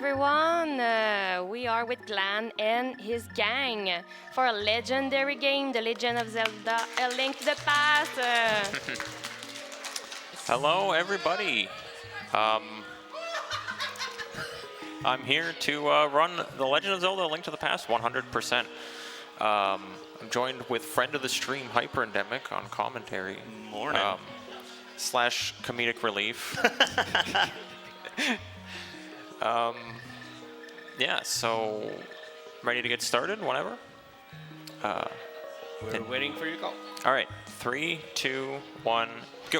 everyone. We are with Glan and his gang for a legendary game, The Legend of Zelda: A Link to the Past. Hello, everybody. I'm here to run The Legend of Zelda: A Link to the Past 100%. I'm joined with friend of the stream, Hyperendemic, on commentary. Morning. Slash comedic relief. Yeah, so ready to get started whenever? We're waiting for your call. All right, 3, 2, 1, go.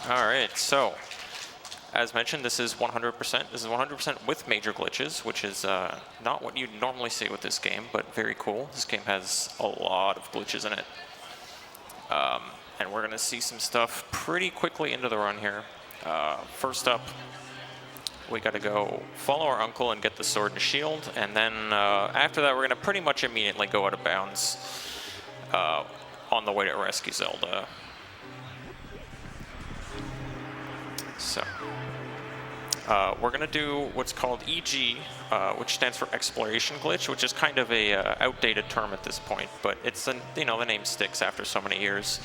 All right, so as mentioned, this is 100%. This is 100% with major glitches, which is not what you'd normally see with this game, but very cool. This game has a lot of glitches in it. And we're going to see some stuff pretty quickly into the run here. First up, we got to go follow our uncle and get the sword and shield, and then after that, we're going to pretty much immediately go out of bounds on the way to rescue Zelda. So, we're going to do what's called EG, which stands for Exploration Glitch, which is kind of a outdated term at this point, but it's the name sticks after so many years.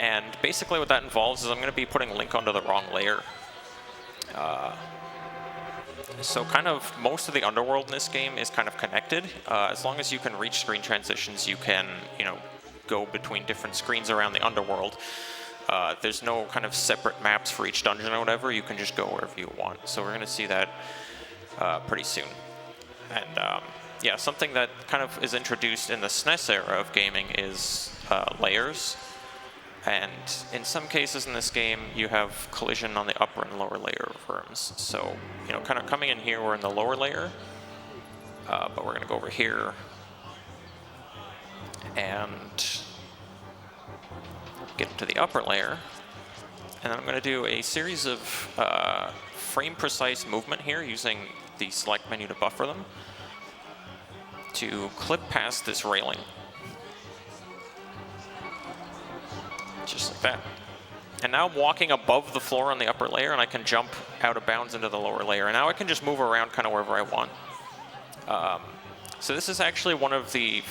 And basically what that involves is I'm going to be putting Link onto the wrong layer. So kind of most of the underworld in this game is kind of connected. As long as you can reach screen transitions, you can, go between different screens around the underworld. There's no kind of separate maps for each dungeon or whatever. You can just go wherever you want. So we're going to see that pretty soon. And yeah, something that kind of is introduced in the SNES era of gaming is layers. And in some cases in this game, you have collision on the upper and lower layer of rooms. So, kind of coming in here, we're in the lower layer, but we're going to go over here and get into the upper layer. And then I'm going to do a series of frame-precise movement here using the select menu to buffer them to clip past this railing. Just like that. And now I'm walking above the floor on the upper layer, and I can jump out of bounds into the lower layer. And now I can just move around kind of wherever I want. So this is actually one of the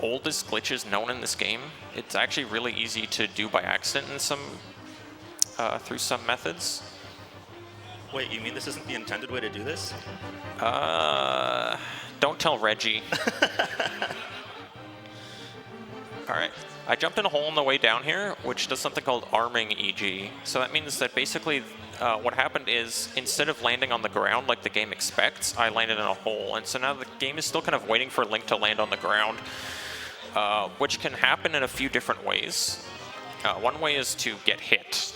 oldest glitches known in this game. It's actually really easy to do by accident in through some methods. Wait, you mean this isn't the intended way to do this? Don't tell Reggie. All right. I jumped in a hole on the way down here, which does something called arming EG. So that means that basically what happened is instead of landing on the ground like the game expects, I landed in a hole. And so now the game is still kind of waiting for Link to land on the ground, which can happen in a few different ways. One way is to get hit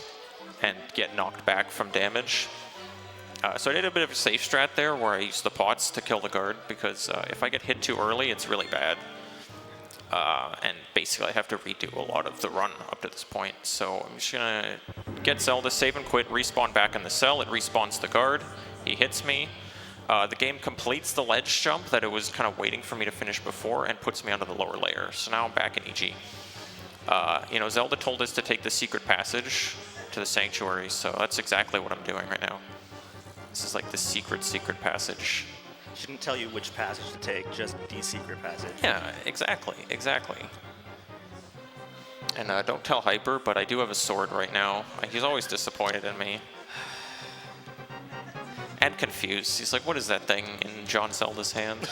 and get knocked back from damage. So I did a bit of a safe strat there where I used the pots to kill the guard, because if I get hit too early, it's really bad. And basically I have to redo a lot of the run up to this point. So I'm just going to get Zelda, save and quit, respawn back in the cell. It respawns the guard. He hits me. The game completes the ledge jump that it was kind of waiting for me to finish before and puts me onto the lower layer. So now I'm back in EG. Zelda told us to take the secret passage to the sanctuary, so that's exactly what I'm doing right now. This is like the secret passage. She didn't tell you which passage to take, just the secret passage. Yeah, exactly. And don't tell Hyper, but I do have a sword right now. He's always disappointed in me. And confused. He's like, what is that thing in John Zelda's hand?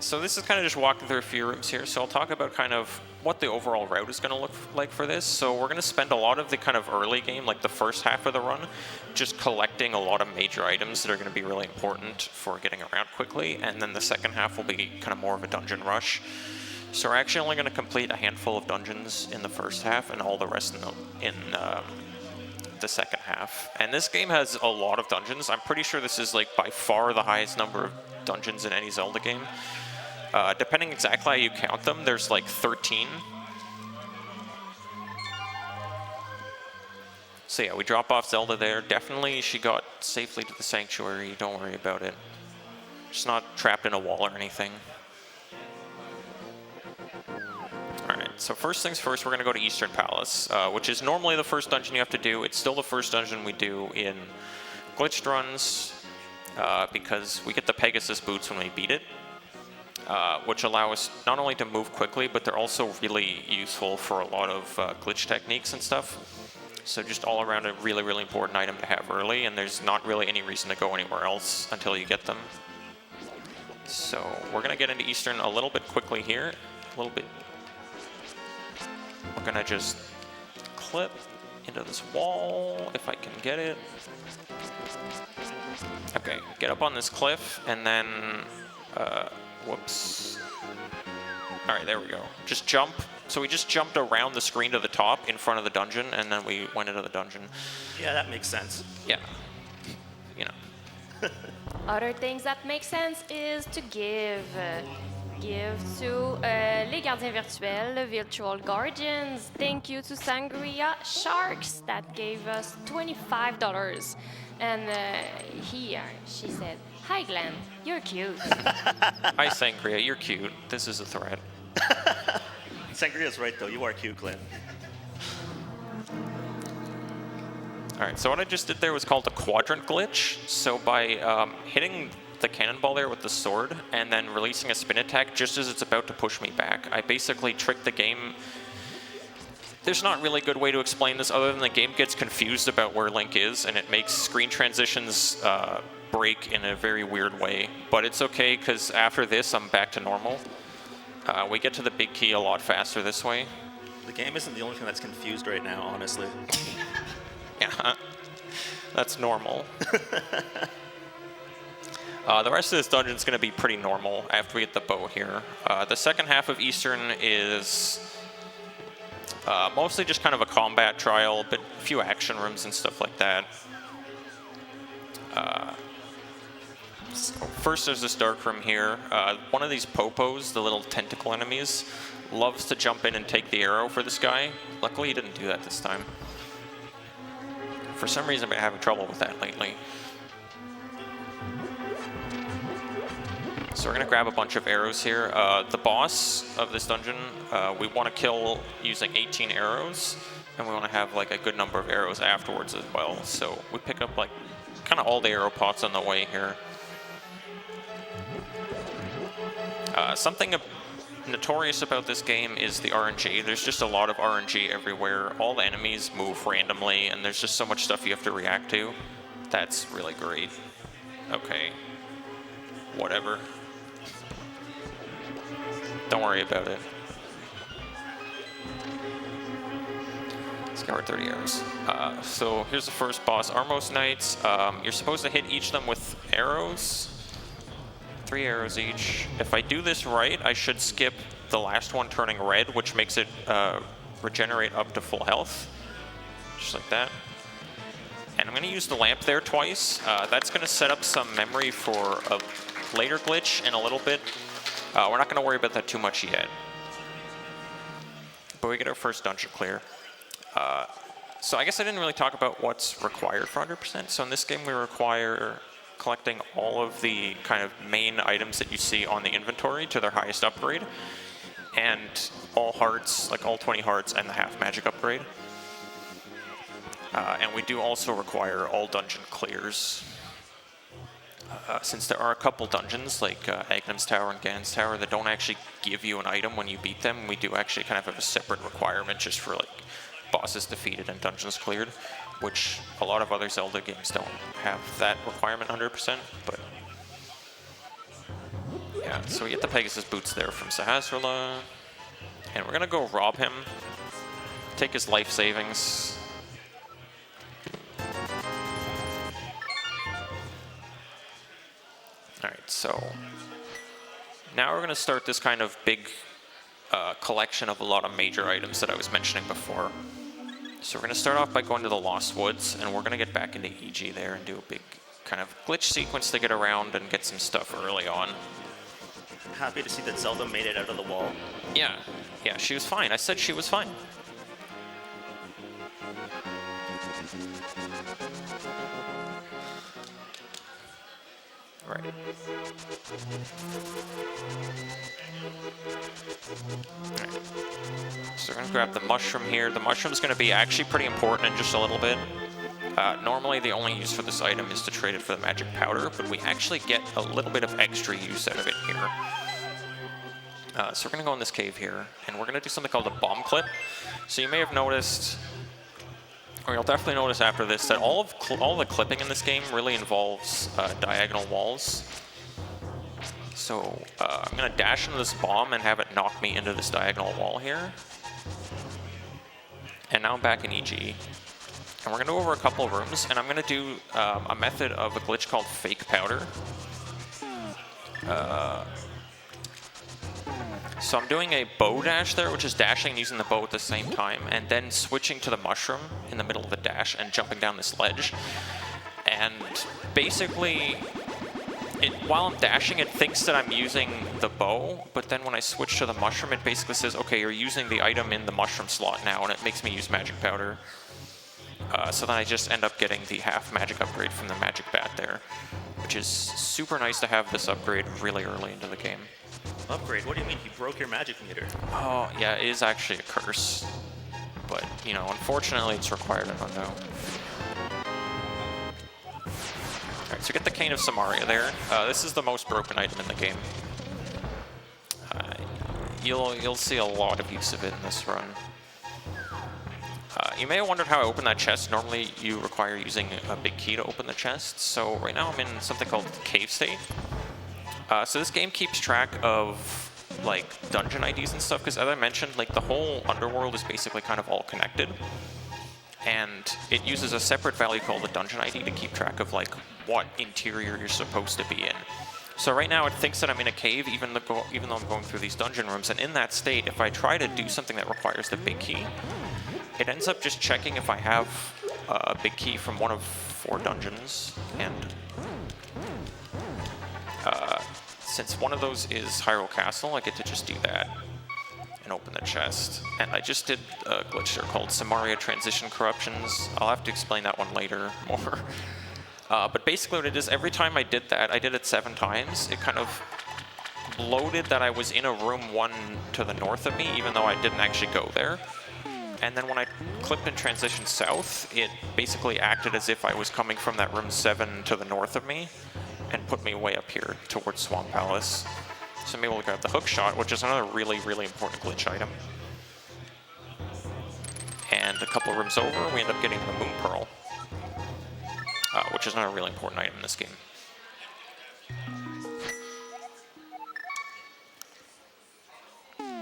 So this is kind of just walking through a few rooms here. So I'll talk about kind of what the overall route is going to look like for this. So we're going to spend a lot of the kind of early game, like the first half of the run, just collecting a lot of major items that are going to be really important for getting around quickly. And then the second half will be kind of more of a dungeon rush. So we're actually only going to complete a handful of dungeons in the first half and all the rest in the second half. And this game has a lot of dungeons. I'm pretty sure this is by far the highest number of dungeons in any Zelda game. Depending exactly how you count them, there's 13. So yeah, we drop off Zelda there. Definitely she got safely to the sanctuary. Don't worry about it. She's not trapped in a wall or anything. so first things first, we're going to go to Eastern Palace, which is normally the first dungeon you have to do. It's still the first dungeon we do in glitched runs, because we get the Pegasus boots when we beat it, which allow us not only to move quickly, but they're also really useful for a lot of glitch techniques and stuff. So just all around a really, really important item to have early, and there's not really any reason to go anywhere else until you get them. So we're going to get into Eastern a little bit quickly here. A little bit. We're going to just clip into this wall, if I can get it. Okay, get up on this cliff, and then, whoops. All right, there we go. Just jump. So we just jumped around the screen to the top in front of the dungeon, and then we went into the dungeon. Yeah, that makes sense. Yeah. You know. Other things that make sense is to give. Give to les gardiens virtuels, the virtual guardians. Thank you to Sangria Sharks that gave us $25. And she said, "Hi Glenn, you're cute." Hi Sangria, you're cute. This is a threat. Sangria's right, though. You are cute, Glenn. All right, so what I just did there was called a quadrant glitch. So by hitting the cannonball there with the sword and then releasing a spin attack just as it's about to push me back, I basically tricked the game. There's not really a good way to explain this other than the game gets confused about where Link is, and it makes screen transitions break in a very weird way. But it's okay, because after this, I'm back to normal. We get to the big key a lot faster this way. The game isn't the only thing that's confused right now, honestly. Yeah, that's normal. The rest of this dungeon is going to be pretty normal after we get the bow here. The second half of Eastern is mostly just kind of a combat trial, but a few action rooms and stuff like that. First, there's this dark room here. One of these popos, the little tentacle enemies, loves to jump in and take the arrow for this guy. Luckily, he didn't do that this time. For some reason, I've been having trouble with that lately. So we're going to grab a bunch of arrows here. The boss of this dungeon, we want to kill using 18 arrows, and we want to have like a good number of arrows afterwards as well. So we pick up like kind of all the arrow pots on the way here. Something notorious about this game is the RNG. There's just a lot of RNG everywhere. All the enemies move randomly, and there's just so much stuff you have to react to. That's really great. Okay. Whatever. Don't worry about it. Scour 30 arrows. So here's the first boss, Armos Knights. You're supposed to hit each of them with arrows. 3 arrows each. If I do this right, I should skip the last one turning red, which makes it regenerate up to full health. Just like that. And I'm going to use the lamp there twice. That's going to set up some memory for a later glitch in a little bit. We're not going to worry about that too much yet. But we get our first dungeon clear. So I guess I didn't really talk about what's required for 100%. So in this game, we require collecting all of the kind of main items that you see on the inventory to their highest upgrade, and all hearts, like all 20 hearts and the half magic upgrade. And we do also require all dungeon clears. Since there are a couple dungeons, like Agnum's Tower and Gan's Tower, that don't actually give you an item when you beat them, we do actually kind of have a separate requirement just for like bosses defeated and dungeons cleared, which a lot of other Zelda games don't have that requirement 100%, but yeah, so we get the Pegasus boots there from Sahasrahla, and we're gonna go rob him, take his life savings. Alright, so now we're gonna start this kind of big collection of a lot of major items that I was mentioning before. So we're going to start off by going to the Lost Woods, and we're going to get back into EG there and do a big kind of glitch sequence to get around and get some stuff early on. Happy to see that Zelda made it out of the wall. Yeah, she was fine. I said she was fine. Right. So we're going to grab the mushroom here. The mushroom's going to be actually pretty important in just a little bit. Normally the only use for this item is to trade it for the magic powder, but we actually get a little bit of extra use out of it here. So we're going to go in this cave here, and we're going to do something called a bomb clip. So you may have noticed, or you'll definitely notice after this, that all the clipping in this game really involves diagonal walls. So I'm going to dash into this bomb and have it knock me into this diagonal wall here. And now I'm back in EG. And we're going to go over a couple of rooms, and I'm going to do a method of a glitch called fake powder. So I'm doing a bow dash there, which is dashing using the bow at the same time, and then switching to the mushroom in the middle of the dash and jumping down this ledge. And basically, while I'm dashing, it thinks that I'm using the bow, but then when I switch to the mushroom, it basically says, okay, you're using the item in the mushroom slot now, and it makes me use magic powder. So then I just end up getting the half magic upgrade from the magic bat there, which is super nice to have this upgrade really early into the game. Upgrade? What do you mean? You broke your magic meter. Oh, yeah, it is actually a curse. But, you know, unfortunately it's required, I don't know. Alright, so get the Cane of Samaria there. This is the most broken item in the game. You'll see a lot of use of it in this run. You may have wondered how I opened that chest. Normally you require using a big key to open the chest. So right now I'm in something called Cave State. So this game keeps track of like dungeon IDs and stuff, because as I mentioned, like the whole underworld is basically kind of all connected. And it uses a separate value called the dungeon ID to keep track of like what interior you're supposed to be in. So right now it thinks that I'm in a cave even though I'm going through these dungeon rooms, and in that state, if I try to do something that requires the big key, it ends up just checking if I have a big key from one of 4 dungeons, and since one of those is Hyrule Castle, I get to just do that and open the chest. And I just did a glitch there called Samaria Transition Corruptions. I'll have to explain that one later more. But basically what it is, every time I did that, I did it 7 times, it kind of loaded that I was in a room 1 to the north of me, even though I didn't actually go there. And then when I clipped and transitioned south, it basically acted as if I was coming from that room 7 to the north of me, and put me way up here towards Swamp Palace. So I'm able to grab the hook shot, which is another really, really important glitch item. And a couple of rooms over, we end up getting the Moon Pearl, which is another really important item in this game.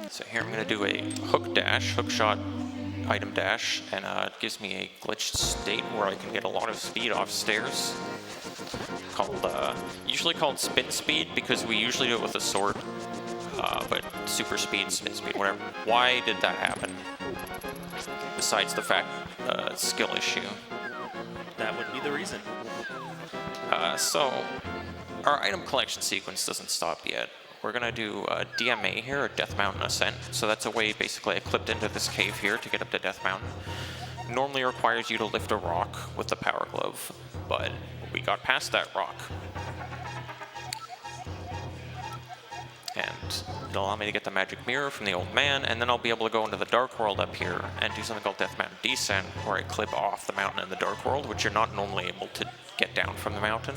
So here I'm going to do a hook dash, hook shot, item dash, and it gives me a glitched state where I can get a lot of speed off stairs. Usually called spin speed, because we usually do it with a sword, but super speed, spin speed, whatever. Why did that happen? Besides the fact, skill issue. That would be the reason. So, our item collection sequence doesn't stop yet. We're gonna do DMA here, or Death Mountain Ascent. So that's a way, basically, I clipped into this cave here to get up to Death Mountain. Normally requires you to lift a rock with the Power Glove, but we got past that rock. And it'll allow me to get the magic mirror from the old man, and then I'll be able to go into the Dark World up here and do something called Death Mountain Descent, where I clip off the mountain in the Dark World, which you're not normally able to get down from the mountain.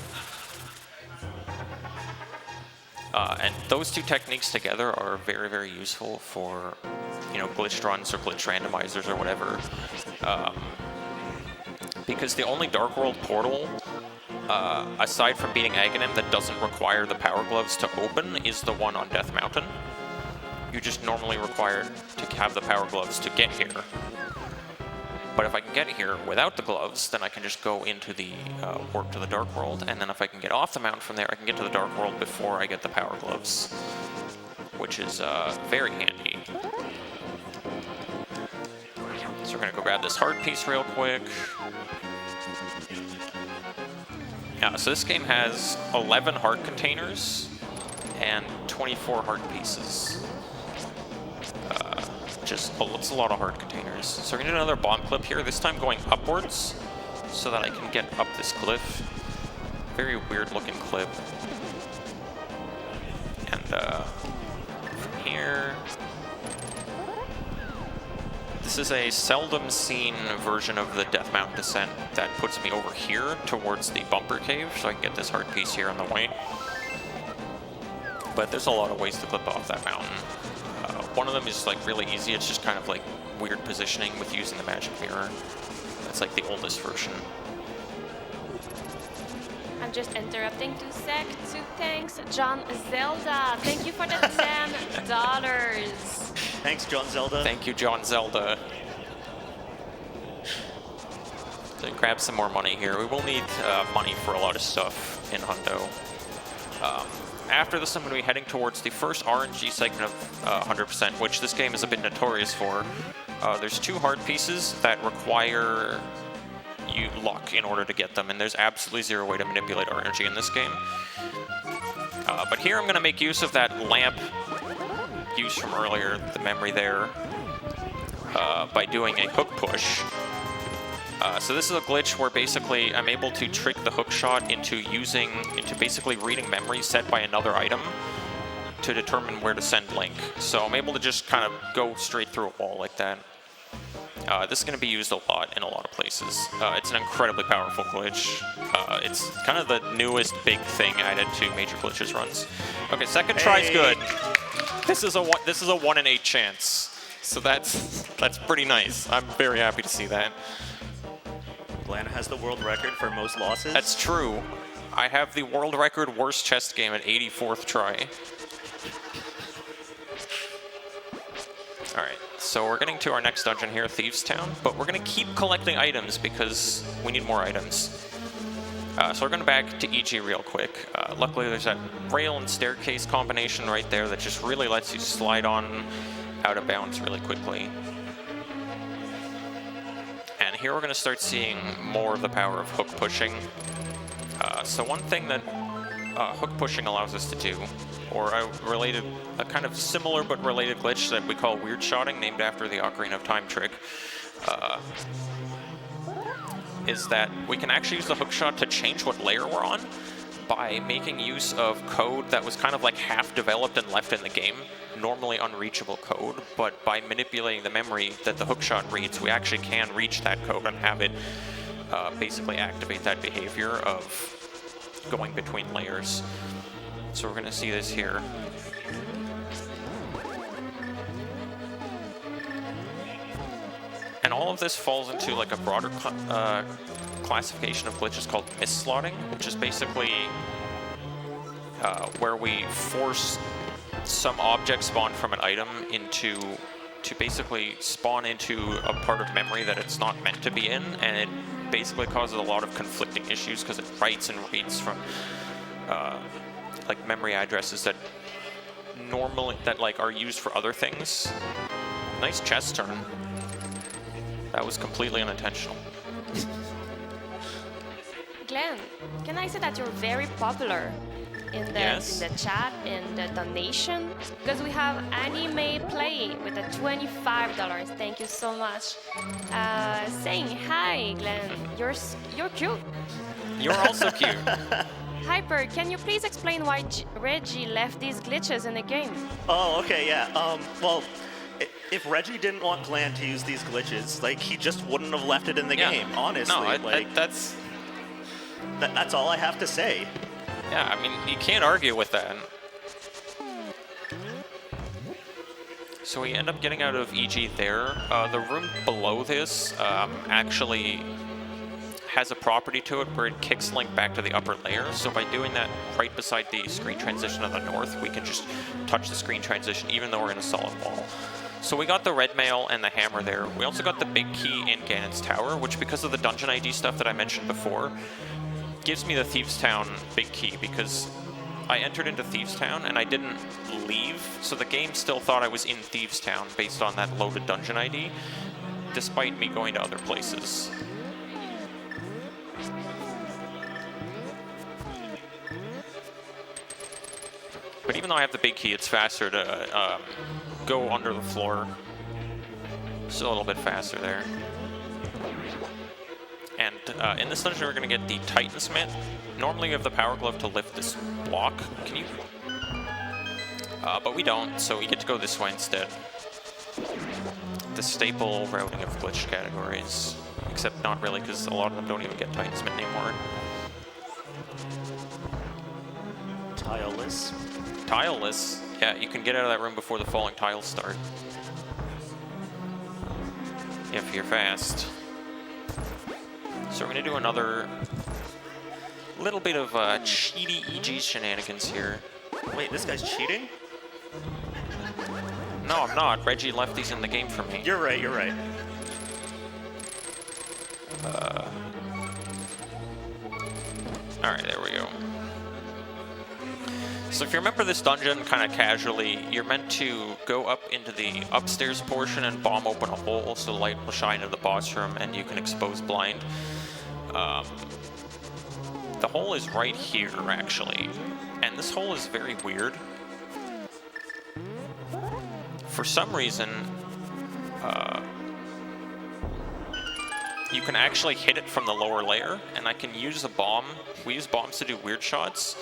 And those 2 techniques together are very, very useful for, you know, glitched runs or glitch randomizers or whatever. Because the only Dark World portal, aside from beating Aghanim, that doesn't require the Power Gloves to open is the one on Death Mountain. You just normally require to have the Power Gloves to get here. But if I can get here without the gloves, then I can just go into the warp to the Dark World, and then if I can get off the mountain from there, I can get to the Dark World before I get the Power Gloves, which is very handy. So we're gonna go grab this heart piece real quick. So this game has 11 heart containers and 24 heart pieces. It's a lot of heart containers. So we're gonna do another bomb clip here, this time going upwards so that I can get up this cliff. Very weird looking clip. And from here, This is a seldom seen version of the Death Mountain descent that puts me over here towards the bumper cave, so I can get this hard piece here on the way. But there's a lot of ways to clip off that mountain. One of them is like really easy. It's just kind of like weird positioning with using the magic mirror. That's like the oldest version. I'm just interrupting 2 sec. 2 thanks, John Zelda. Thank you for the $10. Thanks, John Zelda. Thank you, John Zelda. So grab some more money here. We will need money for a lot of stuff in Hundo. After this, I'm going to be heading towards the first RNG segment of 100%, which this game is a bit notorious for. There's 2 hard pieces that require you luck in order to get them, and there's absolutely 0 way to manipulate RNG in this game. But here I'm going to make use of that lamp used from earlier, the memory there, by doing a hook push. So this is a glitch where basically I'm able to trick the hook shot into basically reading memory set by another item to determine where to send Link. So I'm able to just kind of go straight through a wall like that. This is going to be used a lot in a lot of places. It's an incredibly powerful glitch. It's kind of the newest big thing added to Major Glitches runs. Okay, second try's good. This is a 1 in 8 chance. So that's pretty nice. I'm very happy to see that. Glan has the world record for most losses. That's true. I have the world record worst chest game at 84th try. Alright, so we're getting to our next dungeon here, Thieves Town, but we're going to keep collecting items because we need more items. So we're going to back to EG real quick. Luckily there's that rail and staircase combination right there that just really lets you slide on out of bounds really quickly. And here we're going to start seeing more of the power of hook pushing. So one thing that hook pushing allows us to do, or a kind of similar but related glitch that we call weird shotting, named after the Ocarina of Time trick, is that we can actually use the hook shot to change what layer we're on by making use of code that was kind of like half developed and left in the game, normally unreachable code, but by manipulating the memory that the hookshot reads, we actually can reach that code and have it basically activate that behavior of going between layers. So we're going to see this here. And all of this falls into like a broader classification of glitches called misslotting, which is basically where we force some object spawned from an item to basically spawn into a part of memory that it's not meant to be in, and it basically causes a lot of conflicting issues because it writes and reads from like memory addresses that normally are used for other things. Nice chest turn. That was completely unintentional. Glenn, can I say that you're very popular in the chat, in the donation? Because we have Anime Play with a $25. Thank you so much. Saying hi, Glenn. You're cute. You're also cute. Hyper, can you please explain why Reggie left these glitches in the game? Oh, okay, yeah. Well, if Reggie didn't want Glan to use these glitches, like, he just wouldn't have left it in the game, honestly. No, that's all I have to say. Yeah, I mean, you can't argue with that. So we end up getting out of EG there. The room below this actually has a property to it where it kicks Link back to the upper layer. So by doing that right beside the screen transition on the north, we can just touch the screen transition even though we're in a solid wall. So we got the red mail and the hammer there. We also got the big key in Ganon's tower, which because of the dungeon ID stuff that I mentioned before, gives me the Thieves Town big key, because I entered into Thieves Town and I didn't leave, so the game still thought I was in Thieves Town based on that loaded dungeon ID, despite me going to other places. But even though I have the big key, it's faster to go under the floor. Just a little bit faster there. And in this dungeon, we're going to get the Titan Smith. Normally, you have the Power Glove to lift this block. Can you? But we don't, so we get to go this way instead. the staple routing of glitch categories. Except not really, because a lot of them don't even get Titan's Mint anymore. Tileless. Tileless? Yeah, you can get out of that room before the falling tiles start. If you're fast. So we're going to do another little bit of cheaty EG shenanigans here. Wait, this guy's cheating? No, I'm not. Reggie left these in the game for me. You're right, you're right. Alright, there we go. So if you remember this dungeon kind of casually, you're meant to go up into the upstairs portion and bomb open a hole so the light will shine into the boss room and you can expose blind. The hole is right here, actually. And this hole is very weird. For some reason, you can actually hit it from the lower layer, and I can use a bomb. We use bombs to do weird shots,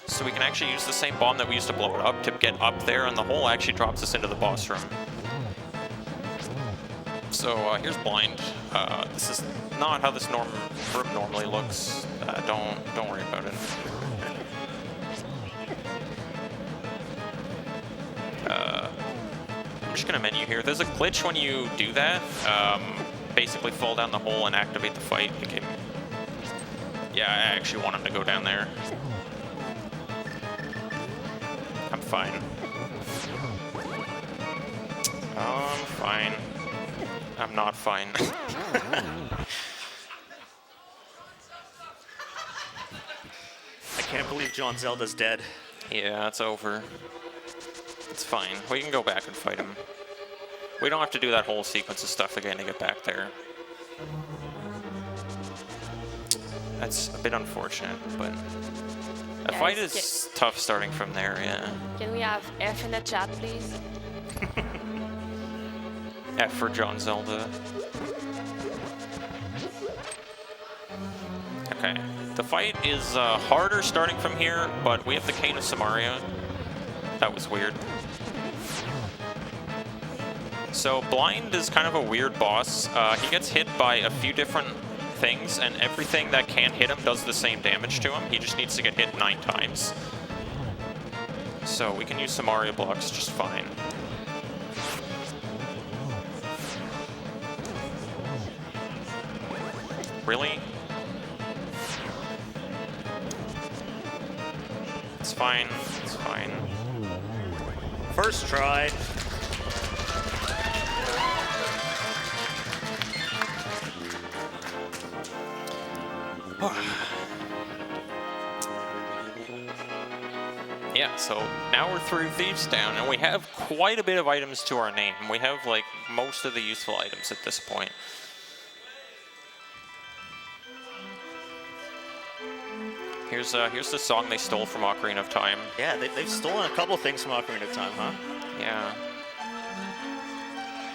so we can actually use the same bomb that we used to blow it up to get up there, and the hole actually drops us into the boss room. So here's blind. This is not how this room normally looks. Don't worry about it. I'm just gonna menu here. There's a glitch when you do that. Basically fall down the hole and activate the fight. Okay. Yeah, I actually want him to go down there. I'm fine. I'm fine. I'm not fine. I can't believe John Zelda's dead. Yeah, it's over. It's fine. We can go back and fight him. We don't have to do that whole sequence of stuff again to get back there. That's a bit unfortunate, but the Guys, fight is tough starting from there, yeah. Can we have F in the chat, please? F for John Zelda. Okay. The fight is harder starting from here, but we have the Cane of Samaria. That was weird. So Blind is kind of a weird boss. He gets hit by a few different things, and everything that can hit him does the same damage to him. He just needs to get hit 9 times. So we can use Samaria blocks just fine. Really? It's fine. It's fine. First try. Yeah, so now we're through Thieves Town, and we have quite a bit of items to our name. We have, like, most of the useful items at this point. Here's the song they stole from Ocarina of Time. Yeah, they've stolen a couple things from Ocarina of Time, huh? Yeah.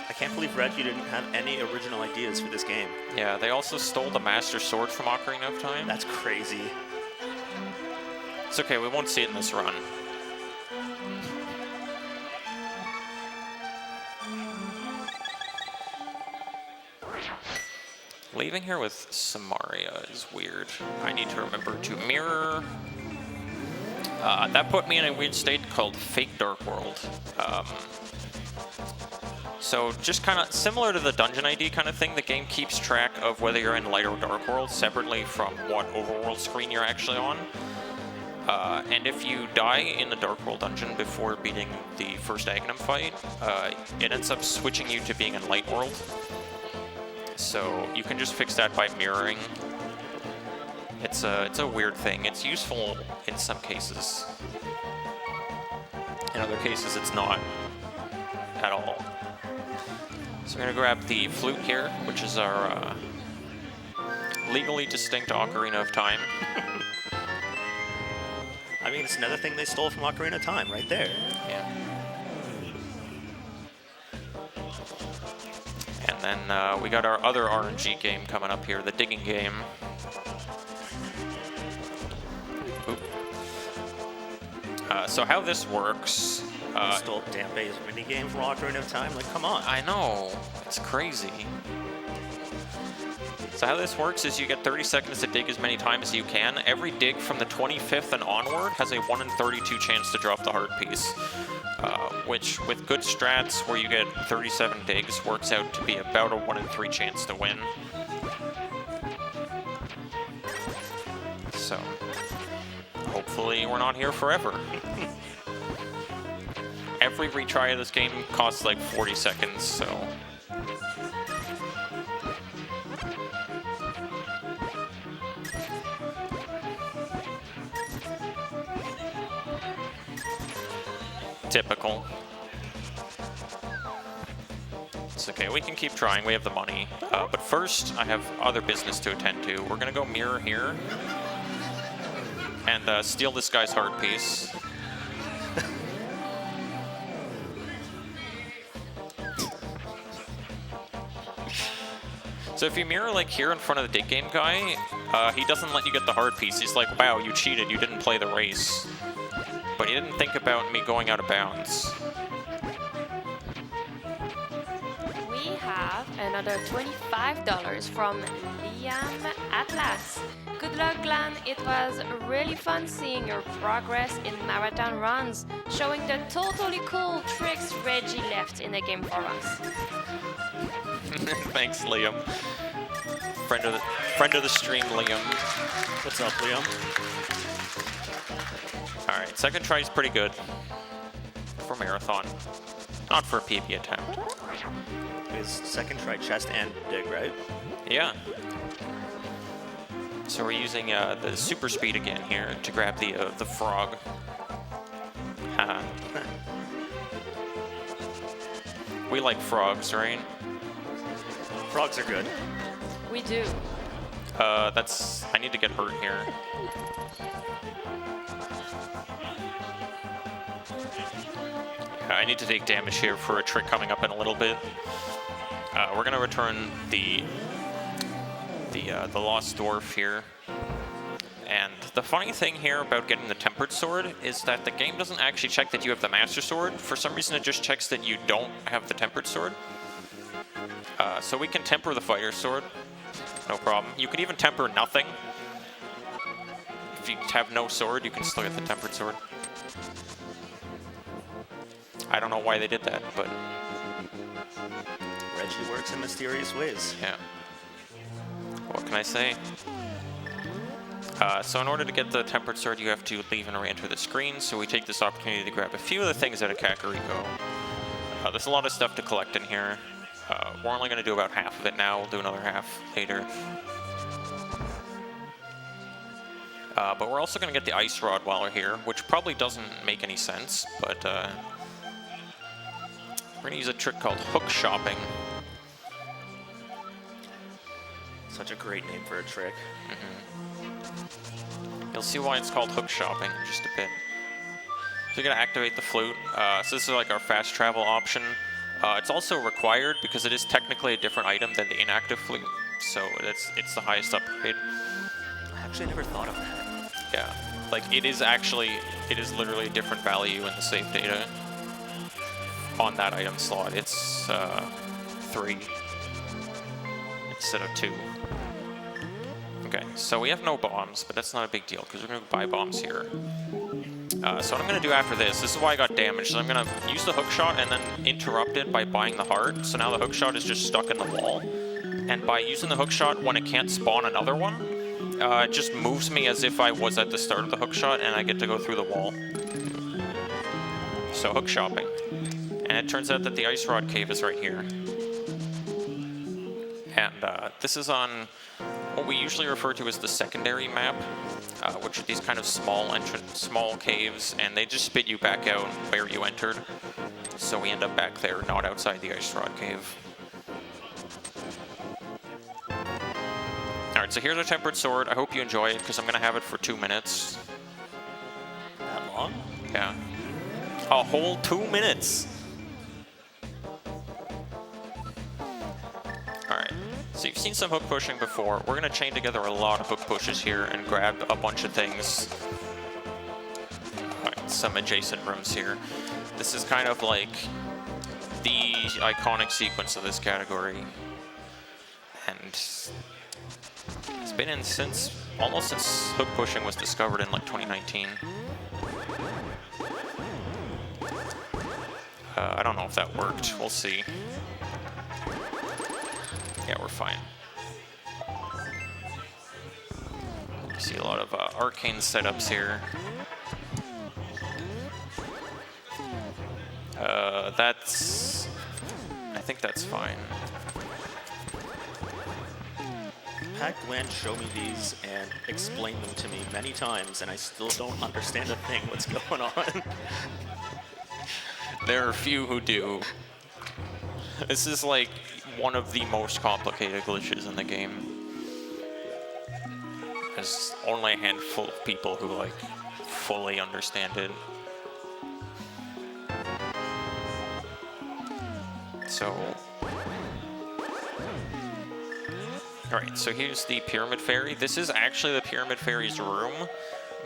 I can't believe Reggie didn't have any original ideas for this game. Yeah, they also stole the Master Sword from Ocarina of Time. That's crazy. It's okay, we won't see it in this run. Leaving here with Samaria is weird. I need to remember to mirror. That put me in a weird state called Fake Dark World. So just kind of similar to the Dungeon ID kind of thing, the game keeps track of whether you're in Light or Dark World separately from what overworld screen you're actually on. And if you die in the Dark World dungeon before beating the first Aghanim fight, it ends up switching you to being in Light World. So you can just fix that by mirroring. It's a weird thing. It's useful in some cases. In other cases, it's not at all. So I'm gonna grab the flute here, which is our legally distinct Ocarina of Time. I mean, it's another thing they stole from Ocarina of Time, right there. Yeah. And then we got our other RNG game coming up here, the digging game. Oop. So how this works, Stole Dampe's minigame from Ocarina of Time. Like, come on. I know. It's crazy. So how this works is you get 30 seconds to dig as many times as you can. Every dig from the 25th and onward has a 1 in 32 chance to drop the heart piece, which with good strats where you get 37 digs works out to be about a 1 in 3 chance to win. So hopefully we're not here forever. Every retry of this game costs like 40 seconds, so... Typical. It's okay, we can keep trying, we have the money. But first, I have other business to attend to. We're gonna go mirror here and steal this guy's heart piece. So if you mirror like here in front of the dig game guy, he doesn't let you get the heart piece. He's like, wow, you cheated, you didn't play the race. But he didn't think about me going out of bounds. We have another $25 from Liam Atlas. Good luck, Glan. It was really fun seeing your progress in marathon runs, showing the totally cool tricks Reggie left in the game for us. Thanks, Liam. Friend of the stream, Liam. What's up, Liam? All right, second try is pretty good for marathon, not for a PB attempt. His second try chest and dig, right? Yeah. So we're using the super speed again here to grab the frog. Haha. We like frogs, right? Frogs are good. We do. I need to get hurt here. I need to take damage here for a trick coming up in a little bit. We're gonna return the Lost Dwarf here. And the funny thing here about getting the Tempered Sword is that the game doesn't actually check that you have the Master Sword. For some reason, it just checks that you don't have the Tempered Sword. So we can temper the Fighter Sword, no problem. You can even temper nothing. If you have no sword, you can still get the Tempered Sword. I don't know why they did that, but... Reggie works in mysterious ways. Yeah. What can I say? So in order to get the Tempered Sword, you have to leave and re-enter the screen, so we take this opportunity to grab a few of the things out of Kakariko. There's a lot of stuff to collect in here. We're only going to do about half of it now. We'll do another half later. But we're also going to get the Ice Rod while we're here, which probably doesn't make any sense, but we're going to use a trick called hook shopping. Such a great name for a trick. You'll see why it's called hook shopping in just a bit. So you're going to activate the flute. So this is like our fast travel option. It's also required because it is technically a different item than the inactive flute. So it's the highest upgrade. I actually never thought of that. Yeah, like it is literally a different value in the save data on that item slot. It's 3 instead of 2. Okay, so we have no bombs, but that's not a big deal because we're going to buy bombs here. So what I'm going to do after this is why I got damaged. So I'm going to use the hook shot and then interrupt it by buying the heart. So now the hook shot is just stuck in the wall. And by using the hook shot when it can't spawn another one, it just moves me as if I was at the start of the hook shot and I get to go through the wall. So hook shopping. And it turns out that the Ice Rod Cave is right here. And this is on what we usually refer to as the secondary map, which are these kind of small caves, and they just spit you back out where you entered. So we end up back there, not outside the Ice Rod Cave. Alright, so here's our Tempered Sword. I hope you enjoy it, because I'm going to have it for 2 minutes. That long? Yeah. A whole 2 minutes! Alright, so you've seen some hook pushing before. We're going to chain together a lot of hook pushes here and grab a bunch of things. Alright, some adjacent rooms here. This is kind of like the iconic sequence of this category. And it's been in almost since hook pushing was discovered in like 2019. I don't know if that worked. We'll see. Yeah, we're fine. You see a lot of arcane setups here. I think that's fine. Had Glan show me these and explain them to me many times, and I still don't understand a thing what's going on. There are few who do. This is like one of the most complicated glitches in the game. There's only a handful of people who like fully understand it. So, alright, so here's the Pyramid Fairy. This is actually the Pyramid Fairy's room,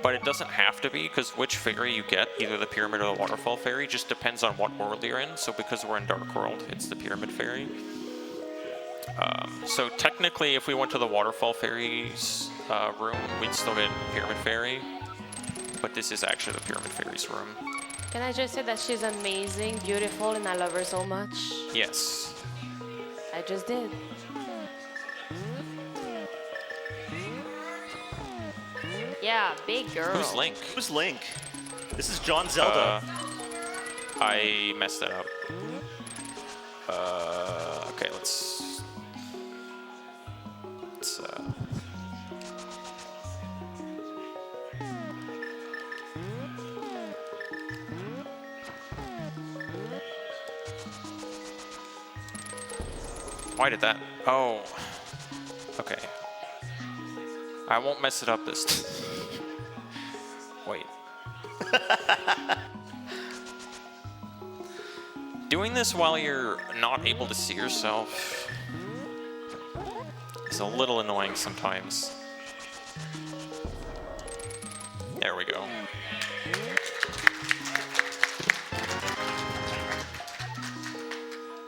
but it doesn't have to be, because which fairy you get, either the Pyramid or the Waterfall Fairy, just depends on what world you're in. So because we're in Dark World, it's the Pyramid Fairy. So technically, if we went to the Waterfall Fairy's room, we'd still get Pyramid Fairy, but this is actually the Pyramid Fairy's room. Can I just say that she's amazing, beautiful, and I love her so much? Yes. I just did. Yeah, big girl. Who's Link? Who's Link? This is John Zelda. I messed that up. Okay, let's why did that? Oh. Okay. I won't mess it up this time. Wait. Doing this while you're not able to see yourself is a little annoying sometimes. There we go.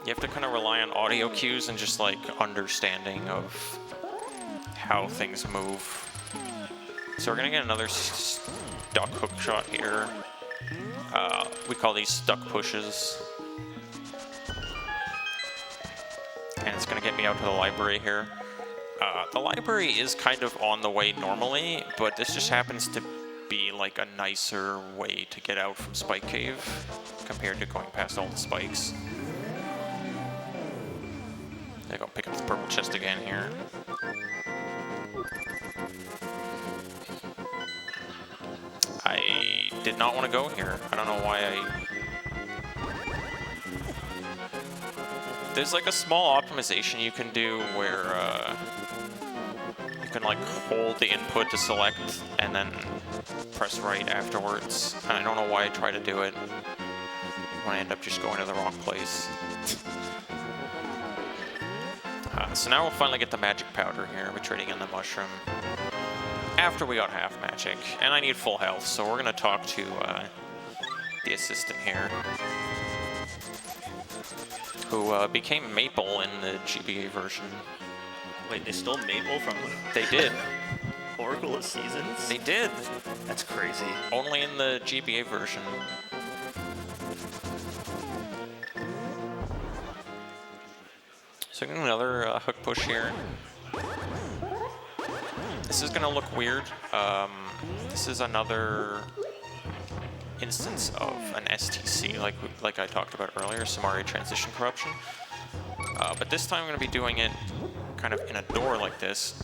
You have to kind of rely on audio cues and just like understanding of how things move. So we're gonna get another stuck hook shot here. We call these stuck pushes. And it's gonna get me out to the library here. The library is kind of on the way normally, but this just happens to be like a nicer way to get out from Spike Cave compared to going past all the spikes. I go pick up the purple chest again here. I did not want to go here. I don't know why There's like a small optimization you can do where you can like hold the input to select and then press right afterwards. And I don't know why I try to do it when I end up just going to the wrong place. So now we'll finally get the magic powder here. We're trading in the mushroom. After we got half magic, and I need full health, so we're gonna talk to the assistant here, who became Maple in the GBA version. Wait, they stole Maple from They did. Oracle of Seasons? They did. That's crazy. Only in the GBA version. So getting another hook push here. This is gonna look weird. This is another instance of an STC, like I talked about earlier, Samari Transition Corruption. But this time I'm gonna be doing it kind of in a door like this,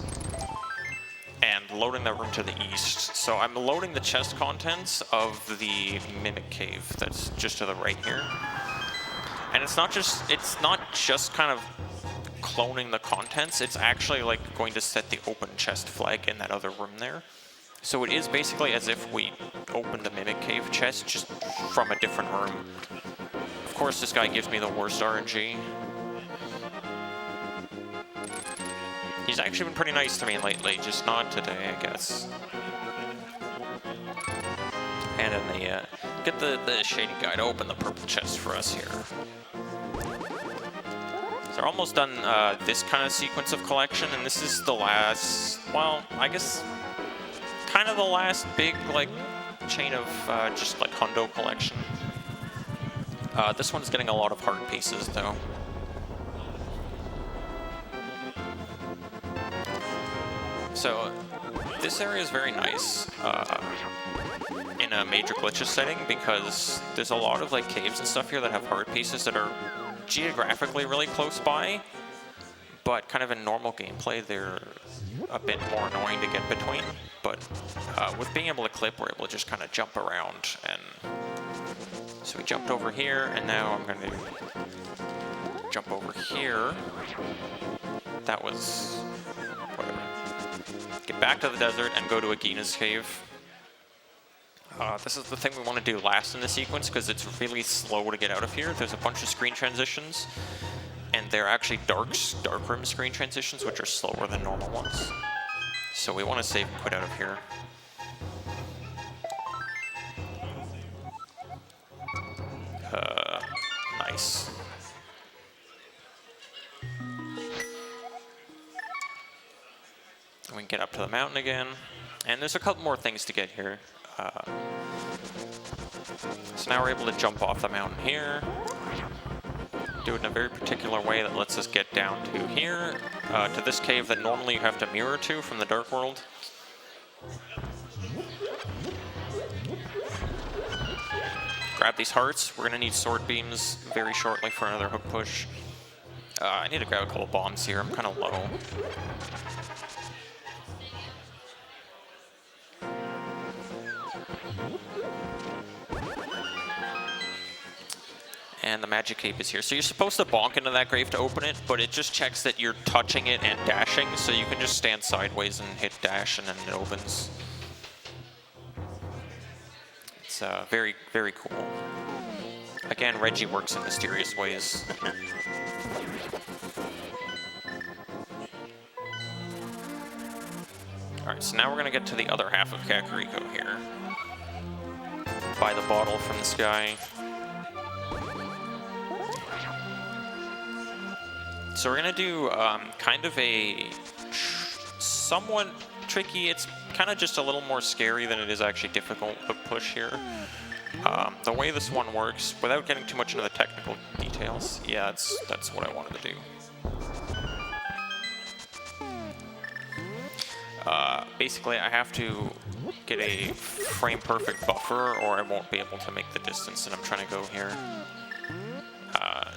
and loading that room to the east. So I'm loading the chest contents of the Mimic Cave that's just to the right here. And it's not just kind of cloning the contents, it's actually like going to set the open chest flag in that other room there. So it is basically as if we opened the Mimic Cave chest just from a different room. Of course, this guy gives me the worst RNG. He's actually been pretty nice to me lately, just not today, I guess. And in the get the shady guy to open the purple chest for us here. So we're almost done this kind of sequence of collection, and this is the last, well, I guess kind of the last big like chain of just like hundo collection. This one's getting a lot of heart pieces though. So this area is very nice in a major glitches setting because there's a lot of like caves and stuff here that have heart pieces that are geographically really close by, but kind of in normal gameplay they're a bit more annoying to get between. But with being able to clip, we're able to just kind of jump around, and so we jumped over here, and now I'm going to jump over here. That was whatever. Get back to the desert and go to Agina's cave. This is the thing we want to do last in the sequence because it's really slow to get out of here. There's a bunch of screen transitions, and they're actually darkroom screen transitions, which are slower than normal ones. So we want to save and quit out of here. Nice. We can get up to the mountain again, and there's a couple more things to get here. So now we're able to jump off the mountain here, do it in a very particular way that lets us get down to here, to this cave that normally you have to mirror to from the Dark World. Grab these hearts. We're going to need sword beams very shortly for another hook push. I need to grab a couple bombs here. I'm kind of low. And the magic cape is here. So you're supposed to bonk into that grave to open it, but it just checks that you're touching it and dashing, so you can just stand sideways and hit dash and then it opens. It's very, very cool. Again, Reggie works in mysterious ways. Alright, so now we're going to get to the other half of Kakariko here. Buy the bottle from this guy. So we're going to do kind of a somewhat tricky, it's kind of just a little more scary than it is actually difficult hook push here. The way this one works, without getting too much into the technical details, yeah, that's what I wanted to do. Basically, I have to get a frame perfect buffer or I won't be able to make the distance that I'm trying to go here.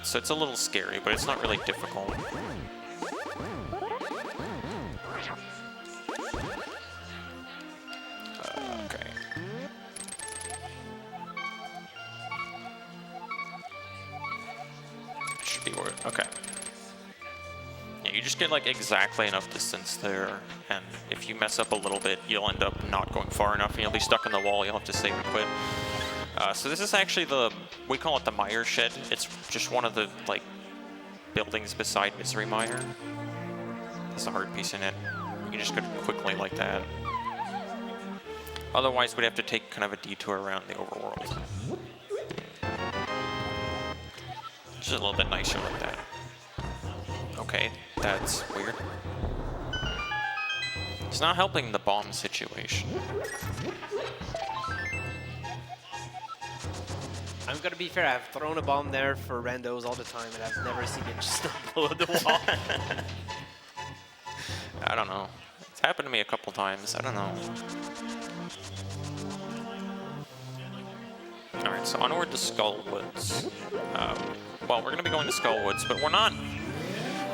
So it's a little scary, but it's not really difficult. Okay. Should be worth. Okay. Yeah, you just get like exactly enough distance there, and if you mess up a little bit, you'll end up not going far enough, and you'll be stuck in the wall. You'll have to save and quit. So this is actually we call it the Mire Shed. It's just one of the, like, buildings beside Misery Mire. There's a hard piece in it. You can just go quickly like that. Otherwise, we'd have to take kind of a detour around the overworld. Just a little bit nicer like that. Okay, that's weird. It's not helping the bomb situation. I'm gonna be fair, I've thrown a bomb there for randos all the time, and I've never seen it just blow the wall. I don't know. It's happened to me a couple times. I don't know. Alright, so onward to Skullwoods. Well, we're gonna be going to Skullwoods, but we're not...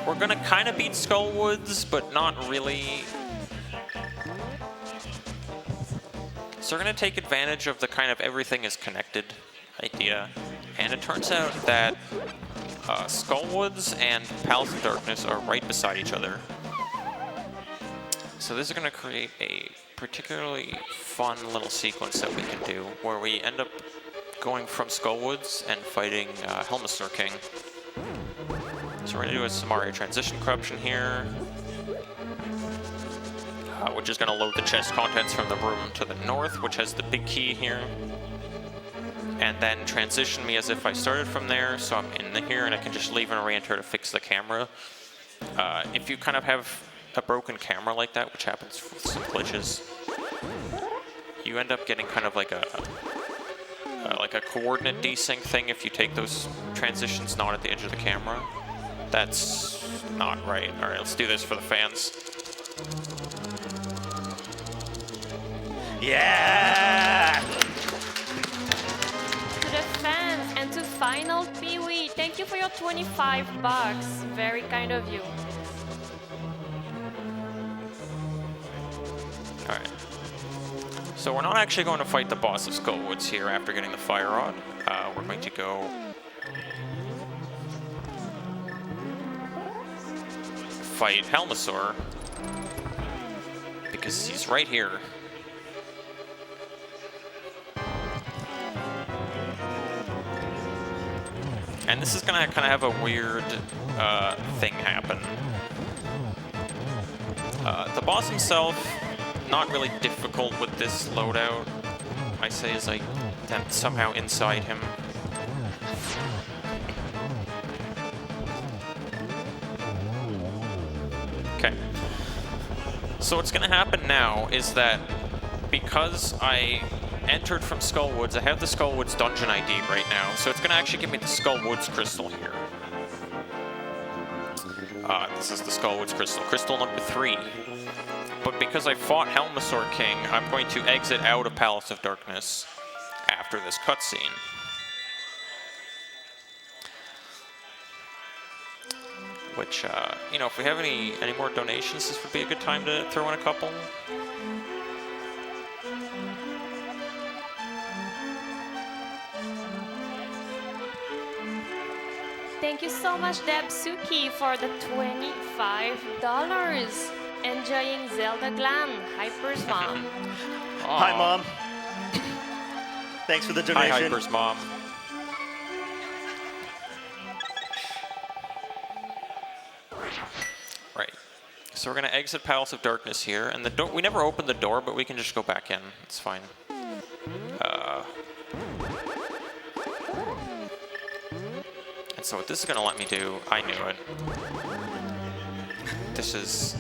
We're gonna kind of beat Skullwoods, but not really. So we're gonna take advantage of the kind of everything is connected idea. And it turns out that Skullwoods and Palace of Darkness are right beside each other. So this is gonna create a particularly fun little sequence that we can do, where we end up going from Skullwoods and fighting Helmsur King. So we're going to do a Samaria Transition Corruption here, which is going to load the chest contents from the room to the north, which has the big key here. and then transition me as if I started from there, so I'm in here and I can just leave and re-enter to fix the camera. If you kind of have a broken camera like that, which happens with some glitches, you end up getting kind of like a coordinate desync thing if you take those transitions not at the edge of the camera. That's not right. All right, let's do this for the fans. Yeah! To the fans and to Final Pee-wee, thank you for your 25 bucks. Very kind of you. All right. So we're not actually going to fight the boss of Skullwoods here after getting the Fire Rod. We're going to go fight Helmasaur because he's right here. And this is going to kind of have a weird thing happen. The boss himself, not really difficult with this loadout. I say is like then somehow inside him. Okay. So what's going to happen now is that because I entered from Skullwoods, I have the Skullwoods dungeon ID right now, so it's going to actually give me the Skullwoods crystal here. This is the Skullwoods crystal, crystal number 3. But because I fought Helmasaur King, I'm going to exit out of Palace of Darkness after this cutscene. Which, you know, if we have any more donations, this would be a good time to throw in a couple. Thank you so much, Debsuki, for the $25. Enjoying Zelda Glan. Hyper's mom. Hi, Mom. Thanks for the donation. Hi, Hyper's mom. Right. So we're going to exit Palace of Darkness here, and the door. We never opened the door, but we can just go back in. It's fine. And so what this is going to let me do, I knew it. This is